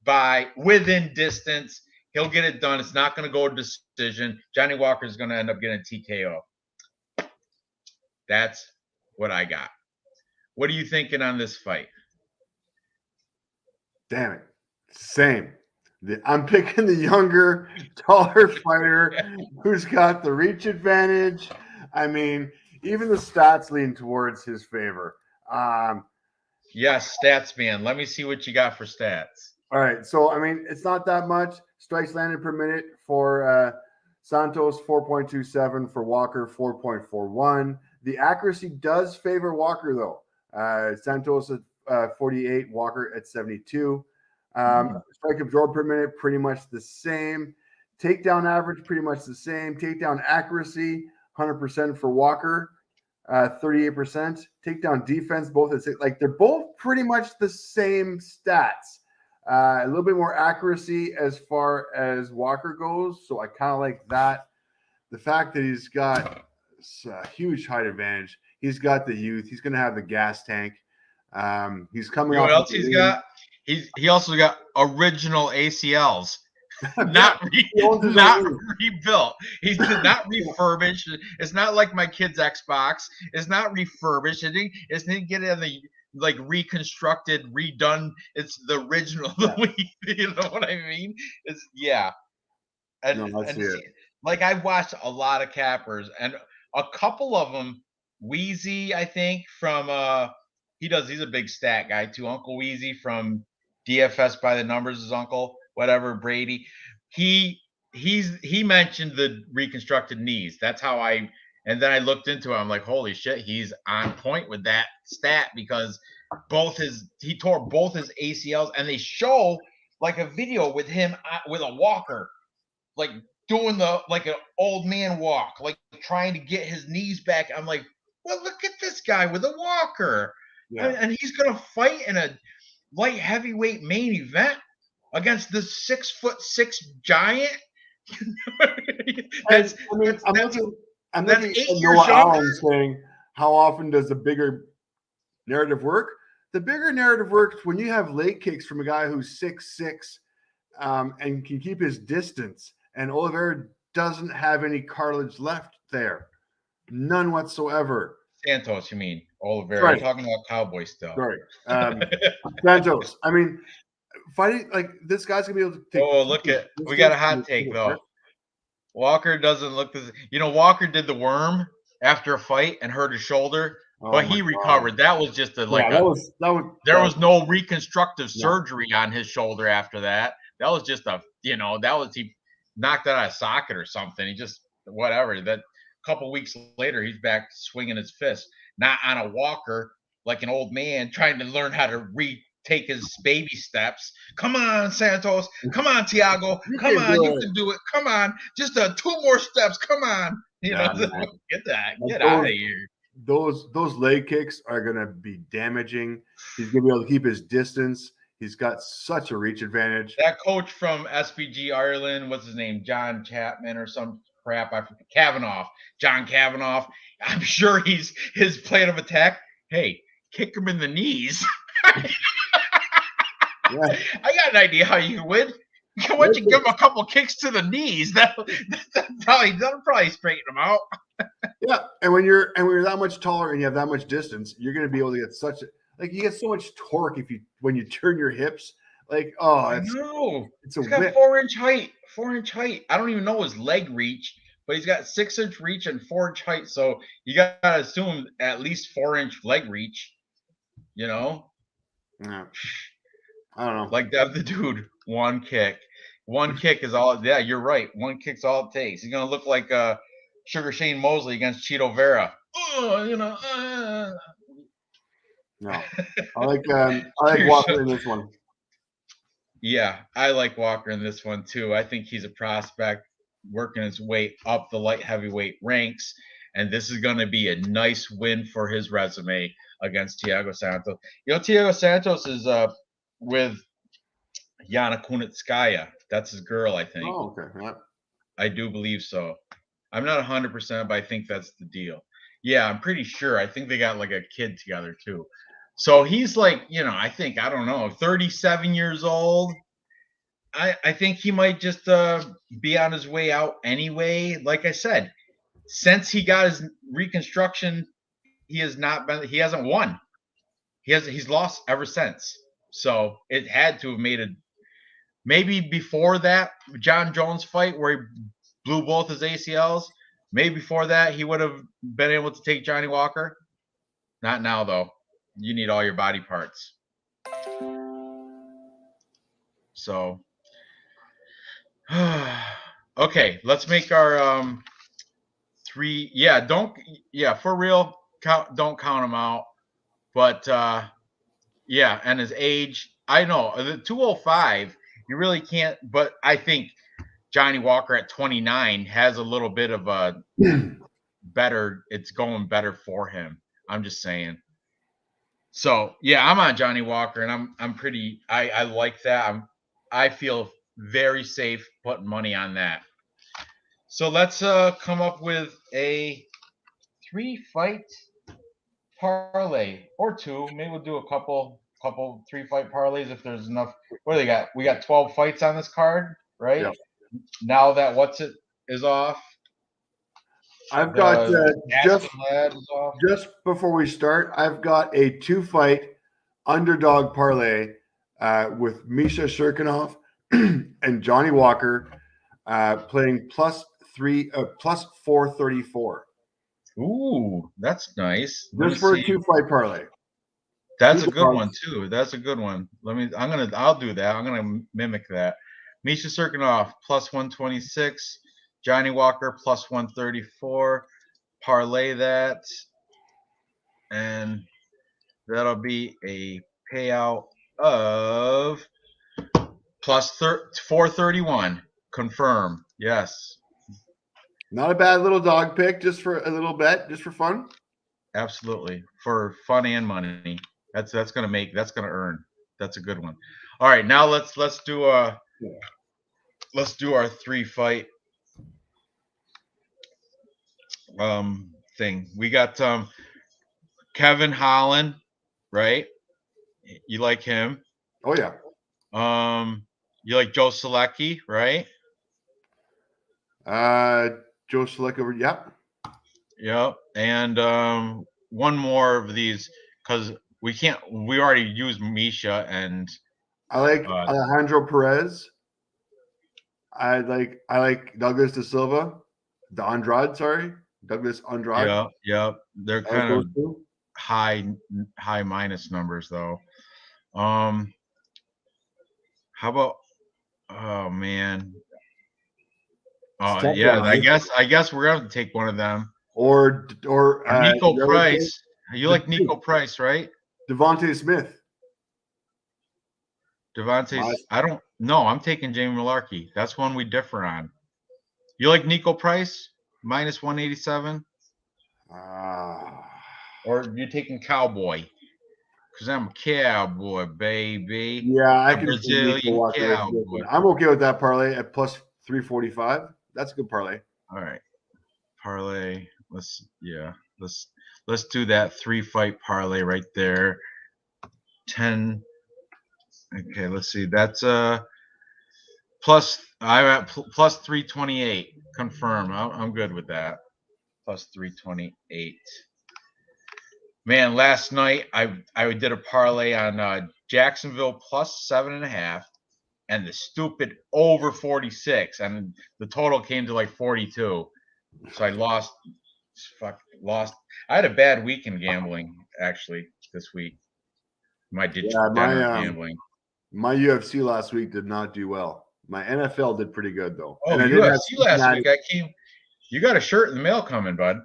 by within distance. He'll get it done. It's not going to go to decision. Johnny Walker is going to end up getting a TKO. That's what I got. What are you thinking on this fight? Damn it. Same. I'm picking the younger, taller fighter who's got the reach advantage. I mean, even the stats lean towards his favor. Yes, stats man. Let me see what you got for stats. All right. So, I mean, it's not that much. Strikes landed per minute for Santos, 4.27. For Walker, 4.41. The accuracy does favor Walker, though. Santos at 48, Walker at 72. Strike absorbed per minute, pretty much the same. Takedown average, pretty much the same. Takedown accuracy, 100% for Walker, 38%. Takedown defense, both at 6. Like, they're both pretty much the same stats. A little bit more accuracy as far as Walker goes, so I kind of like that. The fact that he's got a huge height advantage, he's got the youth, he's going to have the gas tank. He's coming off. What else he's got? He also got original ACLs, not rebuilt. He's not refurbished. It's not like my kid's Xbox. It's not refurbished. It didn't get in the like reconstructed, redone. It's the original. Yeah. You know what I mean? It's yeah. And, no, I see it. Like I've watched a lot of cappers, and a couple of them, Wheezy, I think from he's a big stat guy too. Uncle Wheezy from DFS by the numbers, his uncle, whatever, Brady. He mentioned the reconstructed knees. That's how and then I looked into it. I'm like, holy shit, he's on point with that stat because he tore both his ACLs, and they show like a video with him with a walker, like doing like an old man walk, like trying to get his knees back. I'm like, well, look at this guy with a walker. Yeah. And he's going to fight in a light heavyweight main event against this 6'6" giant. I'm looking at Noah Allen saying, how often does the bigger narrative work? The bigger narrative works when you have leg kicks from a guy who's 6'6" and can keep his distance. And Oliveira doesn't have any cartilage left there. None whatsoever. Santos, you mean? Oliveira. Right. I'm talking about Cowboy still. Sorry. Santos. I mean, fighting like this guy's going to be able to take. We got a hot take, though. Walker doesn't look this. Walker did the worm after a fight and hurt his shoulder, but he recovered. That was just there was no reconstructive surgery on his shoulder after that. That was just he knocked that out of socket or something. He just whatever. That a couple weeks later, he's back swinging his fist, not on a walker like an old man trying to learn how to retake his baby steps. Come on, Santos. Come on, Thiago. Come on, you can do it. Come on, just 2 more steps. Come on. Get out of here. Those leg kicks are going to be damaging. He's going to be able to keep his distance. He's got such a reach advantage. That coach from SBG Ireland, what's his name? John Chapman or some crap. I forget. Kavanaugh. John Kavanaugh. I'm sure his plan of attack. Hey, kick him in the knees. Yeah. I got an idea how you win. Why don't you give him a couple kicks to the knees? That'll probably straighten him out. Yeah, and when you're that much taller and you have that much distance, you're going to be able to get you get so much torque when you turn your hips. Like, it's a got 4-inch height. 4-inch height. I don't even know his leg reach, but he's got 6-inch reach and 4-inch height. So you got to assume at least 4-inch leg reach. Yeah. I don't know. Like the dude, one kick is all. Yeah, you're right. One kick's all it takes. He's gonna look like Sugar Shane Mosley against Cheeto Vera. No, I like Walker in this one. Yeah, I like Walker in this one too. I think he's a prospect working his way up the light heavyweight ranks, and this is going to be a nice win for his resume against Thiago Santos. Thiago Santos is with Yana Kunitskaya. That's his girl, I think. Oh, okay. Yeah. I do believe so. I'm not 100%, but I think that's the deal. Yeah, I'm pretty sure. I think they got like a kid together too. So he's like, I think, I don't know, 37 years old. I think he might just be on his way out anyway. Like I said, since he got his reconstruction, he hasn't won. He's lost ever since. So it had to have made it. Maybe before that John Jones fight where he blew both his ACLs, maybe before that he would have been able to take Johnny Walker. Not now though. You need all your body parts. So okay, let's make our three. Yeah, for real. Don't count him out. But yeah, and his age, I know the 205. You really can't. But I think Johnny Walker at 29 has a little bit of a better. It's going better for him. I'm just saying. So yeah, I'm on Johnny Walker, and I'm pretty. I like that. I feel very safe putting money on that. So let's come up with a 3-fight parlay or two. Maybe we'll do a couple 3-fight parlays if there's enough. What do they got? We got 12 fights on this card, right? Yeah. Now that what's it is off. I've got just before we start, I've got a 2-fight underdog parlay with Misha Shirkinov and Johnny Walker playing plus 434. Ooh, that's nice. Just for a 2-fight parlay. That's a good one too. That's a good one. I'll do that. I'm gonna mimic that. Misha Serkinov plus 126, Johnny Walker plus 134. Parlay that, and that'll be a payout of plus 431. Confirm. Yes. Not a bad little dog pick, just for a little bet, just for fun. Absolutely, for fun and money. That's gonna earn. That's a good one. All right, now let's do our 3-fight thing. We got Kevin Holland, right? You like him? Oh yeah. You like Joe Selecki, right? Joe Selecki, yep. Yep. And one more of these because we already used Misha, and I like Alejandro Perez. I like Douglas De Silva. Douglas Andrade. Yeah. They're kind of high minus numbers though. How about? Oh man. Yeah. I guess we're gonna have to take one of them. Or Nico Price. You like Nico Price, right? Devontae Smith. I don't know. I'm taking Jamie Malarkey. That's one we differ on. You like Nico Price minus 187? Or you taking Cowboy? Because I'm a cowboy, baby. Yeah, I can Brazilian cowboy. I'm okay with that parlay at plus 345. That's a good parlay. All right, parlay. Let's do that 3-fight parlay right there. 10. Okay, let's see. That's plus. I'm at plus 328. Confirm. I'm good with that. Plus 328. Man, last night I did a parlay on Jacksonville plus 7.5, and the stupid over 46, and the total came to like 42. So I lost. I had a bad week in gambling actually this week. My gambling. My UFC last week did not do well. My NFL did pretty good though. Oh, and UFC last week you got a shirt in the mail coming, bud.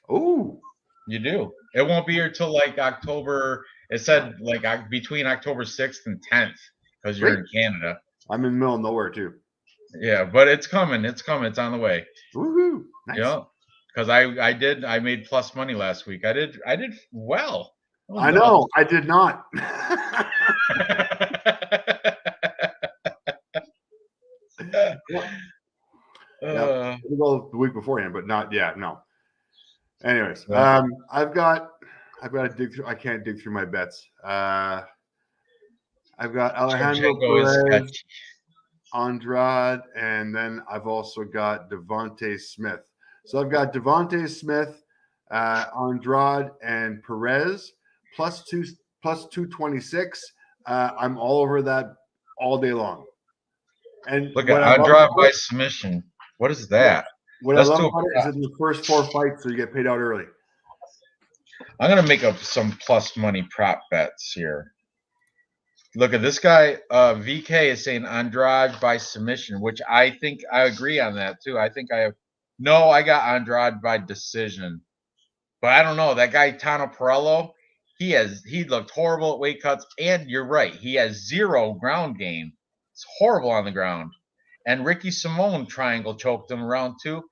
Oh, you do. It won't be here till like October. It said like between October 6th and 10th because you're in Canada. I'm in the middle of nowhere too. Yeah, but it's coming. It's on the way. Woohoo! Nice. Yeah, because I made plus money last week. I did well. I know. I did not. Well, the week beforehand, but not yet. No. Anyways, I've got to dig through. I can't dig through my bets. I've got Alejandro Perez. Andrade, and then I've also got Devontae Smith. So I've got Devontae Smith, Andrade, and Perez plus 226. I'm all over that all day long. And Look what at I love Andrade about by it, submission. What is that? what I Let's love do about it is in the first 4 fights, so you get paid out early. I'm gonna make up some plus money prop bets here. Look at this guy. VK is saying Andrade by submission, which I think I agree on that too. I think I have. No, I got Andrade by decision, but I don't know that guy Tano Perello. He looked horrible at weight cuts, and you're right. He has 0 ground game. It's horrible on the ground. And Ricky Simone triangle choked him around 2.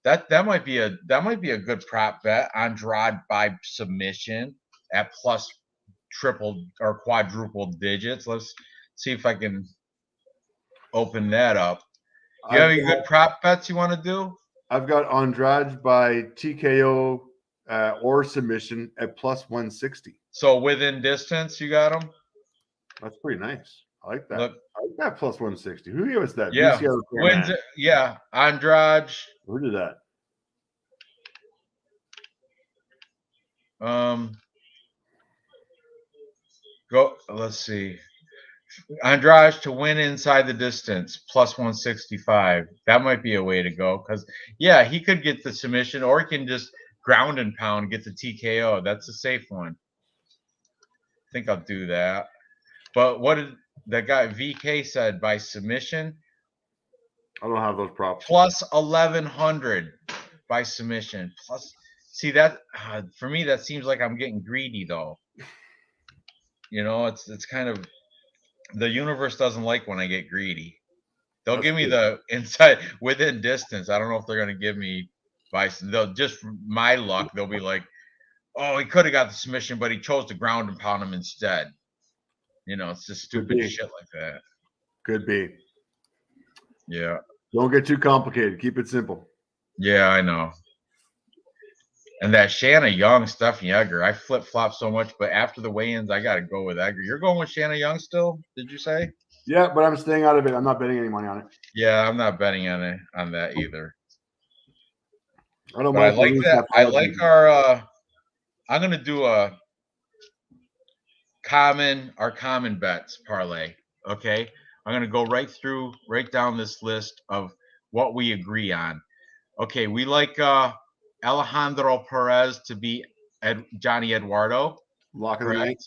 That might be a good prop bet. Andrade by submission at plus triple or quadruple digits. Let's see if I can open that up. Do you have any good prop bets you want to do? I've got Andrade by TKO or submission at plus 160. So within distance, you got them? That's pretty nice. I like that. Look, I like that plus 160. Who gave us that? yeah. BCR Wins it, yeah. Andrade. Who did that? Let's see. Andrade to win inside the distance, plus 165. That might be a way to go because, yeah, he could get the submission or he can just ground and pound, get the TKO. That's a safe one. I think I'll do that. But what did that guy VK said by submission? I don't have those props. Plus 1,100 by submission. Plus, see that for me, that seems like I'm getting greedy though. You know, it's kind of the universe doesn't like when I get greedy. They'll give me the inside within distance. I don't know if they're gonna give me they'll just my luck. They'll be like, oh, he could have got the submission, but he chose to ground and pound him instead. You know, it's just stupid shit like that. Could be. Yeah. Don't get too complicated. Keep it simple. Yeah, I know. And that Shanna Young, Stephanie Egger, I flip-flop so much, but after the weigh-ins, I got to go with Egger. You're going with Shanna Young still, did you say? Yeah, but I'm staying out of it. I'm not betting any money on it. Yeah, I'm not betting on that either. I don't mind. I like that. I like our I'm going to do our common bets parlay, okay? I'm going to go right down this list of what we agree on. Okay, we like Alejandro Perez to beat Johnny Eduardo. Lock of the night.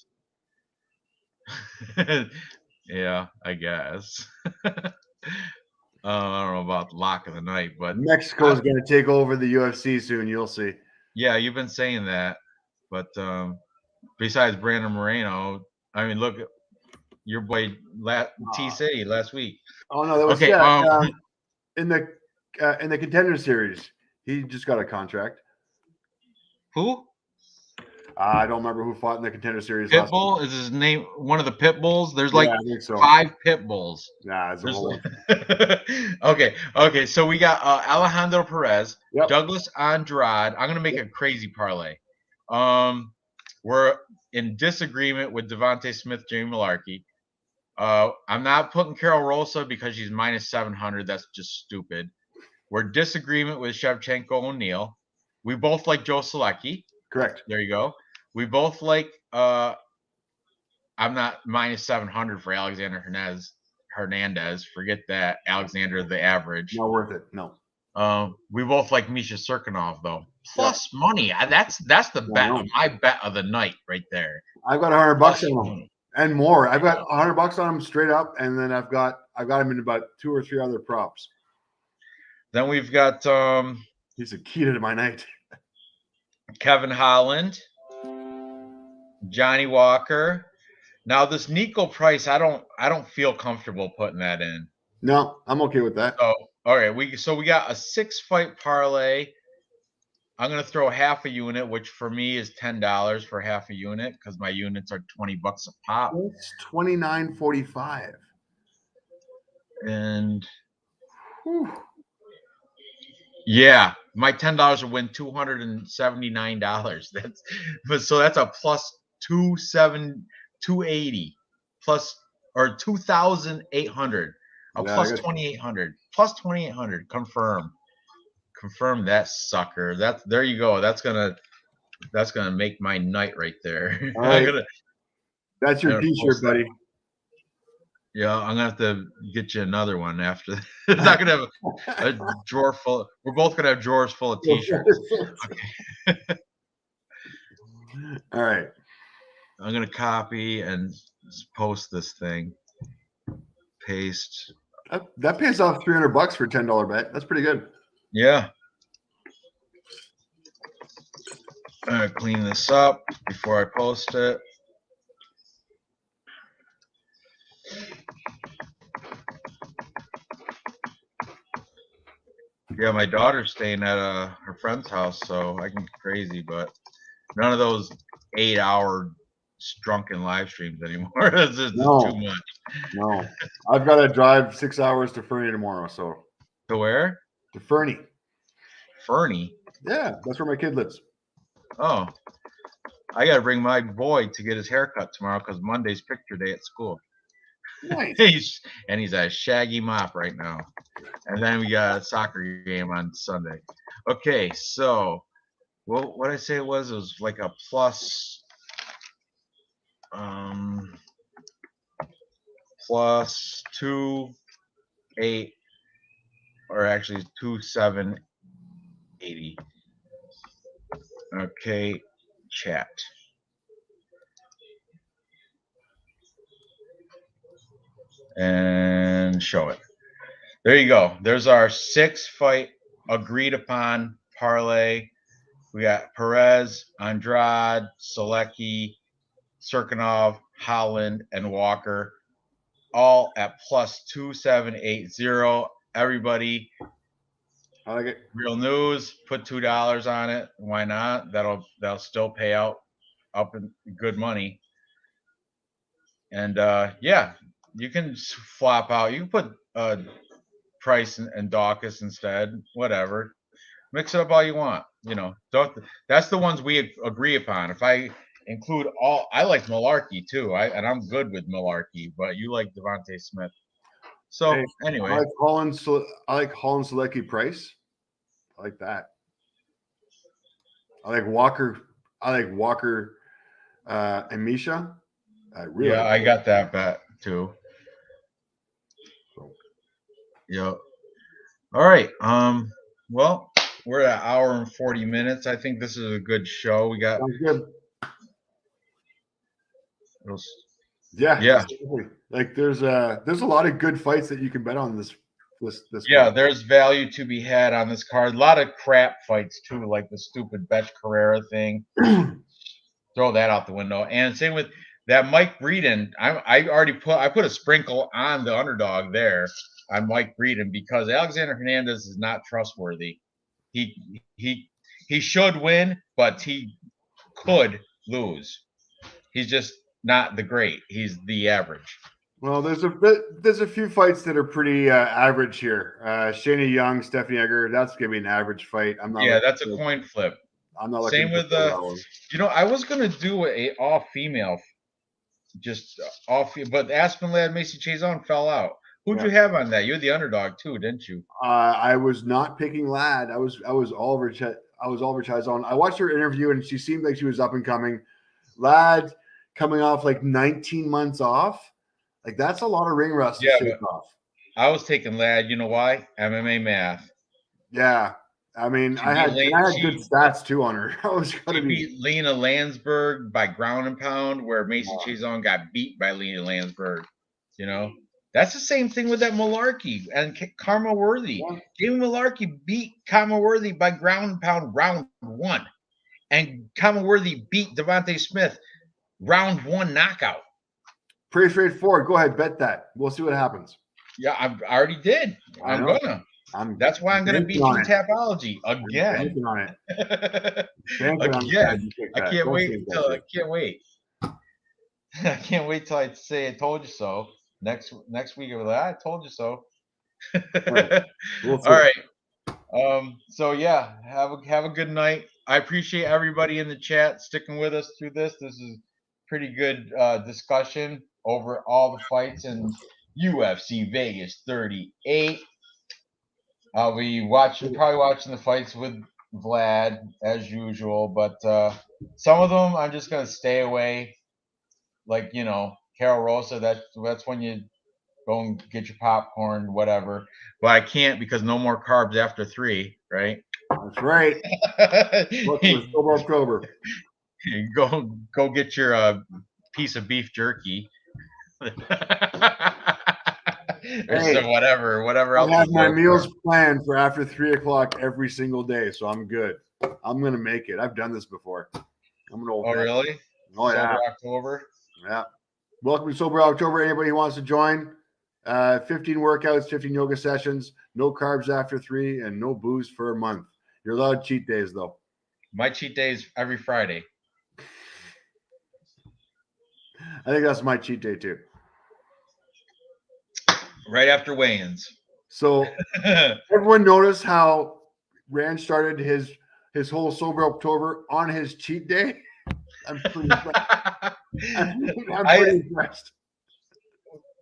Yeah, I guess. I don't know about the lock of the night, but Mexico's going to take over the UFC soon. You'll see. Yeah, you've been saying that, but besides Brandon Moreno, I mean, look, your boy T City last week. Oh no, that was in the Contender Series. He just got a contract. Who? I don't remember who fought in the Contender Series. Pitbull is his name. One of the pit bulls. There's like 5 pit bulls. Nah, it's a whole Okay. So we got Alejandro Perez, Douglas Andrade. I'm gonna make a crazy parlay. We're in disagreement with Devontae Smith, Jamie Malarkey. I'm not putting Carol Rosa because she's minus 700. That's just stupid. We're disagreement with Shevchenko O'Neal. We both like Joe Selecki. Correct. There you go. We both like I'm not minus 700 for Alexander Hernandez. Forget that. Alexander the average. Not worth it. No. We both like Misha Serkinov though. Plus money. That's the bet. My bet of the night right there. I've got $100 on him and more. I've got $100 on him straight up, and then I've got him in about 2 or 3 other props. Then we've got he's a key to my night. Kevin Holland, Johnny Walker. Now this Nico Price, I don't feel comfortable putting that in. No, I'm okay with that. So all right, we got a 6-fight parlay. I'm gonna throw half a unit, which for me is $10 for half a unit because my units are $20 a pop. It's $29.45. And yeah, my $10 will win $279. That's a plus 280 plus or 2,800. Oh, Yeah, plus 2,800. Plus 2,800. Confirm that sucker. There you go. That's gonna make my night right there. All right. That's your T-shirt, buddy. Yeah, I'm gonna have to get you another one after. It's not gonna have a drawer full. We're both gonna have drawers full of T-shirts. Okay. All right. I'm gonna copy and post this thing. Paste. That pays off $300 for a $10 bet. That's pretty good. Yeah. I'm gonna clean this up before I post it. Yeah, my daughter's staying at her friend's house, so I can get crazy, but none of those 8-hour drunken live streams anymore. It's just too much. No, I've got to drive 6 hours to Fernie tomorrow. So to where? To Fernie. Fernie? Yeah, that's where my kid lives. Oh, I got to bring my boy to get his haircut tomorrow because Monday's picture day at school. Nice. he's a shaggy mop right now. And then we got a soccer game on Sunday. Okay, so what did I say it was? It was like a plus plus 2,800, or actually 2,780. Okay, chat. And show it. There you go. There's our 6-fight agreed upon parlay. We got Perez, Andrade, Selecki, Serkinov, Holland, and Walker, all at plus 2,780. Everybody, I like it. Real news. Put $2 on it. Why not? That'll still pay out up in good money. And yeah, you can flop out. You can put Price and Dawkins instead. Whatever. Mix it up all you want. You know, that's the ones we agree upon. If I include all, I like Malarkey too. And I'm good with Malarkey, but you like Devontae Smith. So Hey, anyway, I like Holland Selecki Price. I like that. I like Walker and Misha. I got that bet too. Yep. All right. Well, we're at an hour and 40 minutes. I think this is a good show. We got. Sounds good. Yeah. Exactly. Like there's a lot of good fights that you can bet on this. Yeah, card. there's value to be had on this card. A lot of crap fights too, like the stupid Betch Carrera thing. Throw that out the window. And same with that Mike Breeden. I put a sprinkle on the underdog there on Mike Breeden because Alexander Hernandez is not trustworthy. He should win, but he could lose. He's just not the great. He's the average. Well, there's a few fights that are pretty average here. Shayna Young, Stephanie Egger. That's gonna be an average fight. I'm not. Yeah, that's a coin flip. I'm not. Same with I was gonna do a all female, but Aspen Ladd, Macy Chazon fell out. Who'd you have on that? You had the underdog too, didn't you? I was not picking Ladd. I was Oliver Chazon. I watched her interview and she seemed like she was up and coming. Ladd coming off like 19 months off. Like that's a lot of ring rust to shake off. I was taking Ladd. You know why? MMA math. Yeah. I mean, I had good stats too on her. She beat Lena Landsberg by ground and pound, where Macy Chazon got beat by Lena Landsberg. You know, that's the same thing with that Malarkey and Karma Worthy. Yeah. Jamie Malarkey beat Karma Worthy by ground and pound round 1, and Karma Worthy beat Devontae Smith round 1 knockout. Pretty straightforward. Go ahead, bet that. We'll see what happens. Yeah, I already did. That's why I'm going to beat you Tapology again. Banking on it. Again. I can't wait. I can't wait till I say I told you so. Next week over there, I told you so. All right. So yeah, have a good night. I appreciate everybody in the chat sticking with us through this. This is pretty good discussion over all the fights, and UFC Vegas 38. I'll be probably watching the fights with Vlad as usual, but some of them I'm just gonna stay away. Like Carol Rosa, that's when you go and get your popcorn, whatever. But I can't because no more carbs after 3, right? That's right. October, October. Go get your piece of beef jerky. Or so whatever else. I have my meals planned for after 3 o'clock every single day, so I'm good. I'm gonna make it. I've done this before. I'm an old. Oh, really? Oh, yeah. Sober October. Yeah. Welcome to Sober October. Anybody who wants to join? 15 workouts, 15 yoga sessions, no carbs after 3, and no booze for a month. You're allowed cheat days though. My cheat day is every Friday. I think that's my cheat day too. Right after weigh-ins. So everyone notice how Ranj started his whole Sober October on his cheat day? I'm pretty impressed.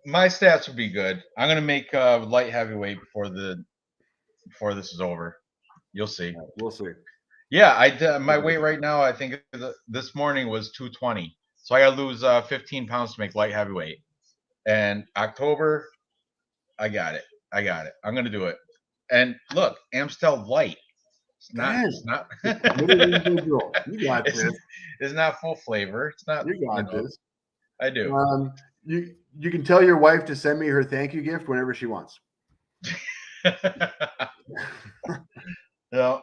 My stats would be good. I'm gonna make light heavyweight before this is over. You'll see. Right, we'll see. Yeah, my weight right now, I think this morning was 220. So I gotta lose 15 pounds to make light heavyweight. And October, I got it. I'm gonna do it. And look, Amstel Light. It's not. You got this. It's not full flavor. It's not. You got this. I do. You can tell your wife to send me her thank you gift whenever she wants. Yeah.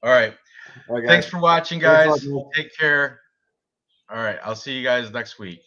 All right. Okay. Thanks for watching, guys. Take care. All right. I'll see you guys next week.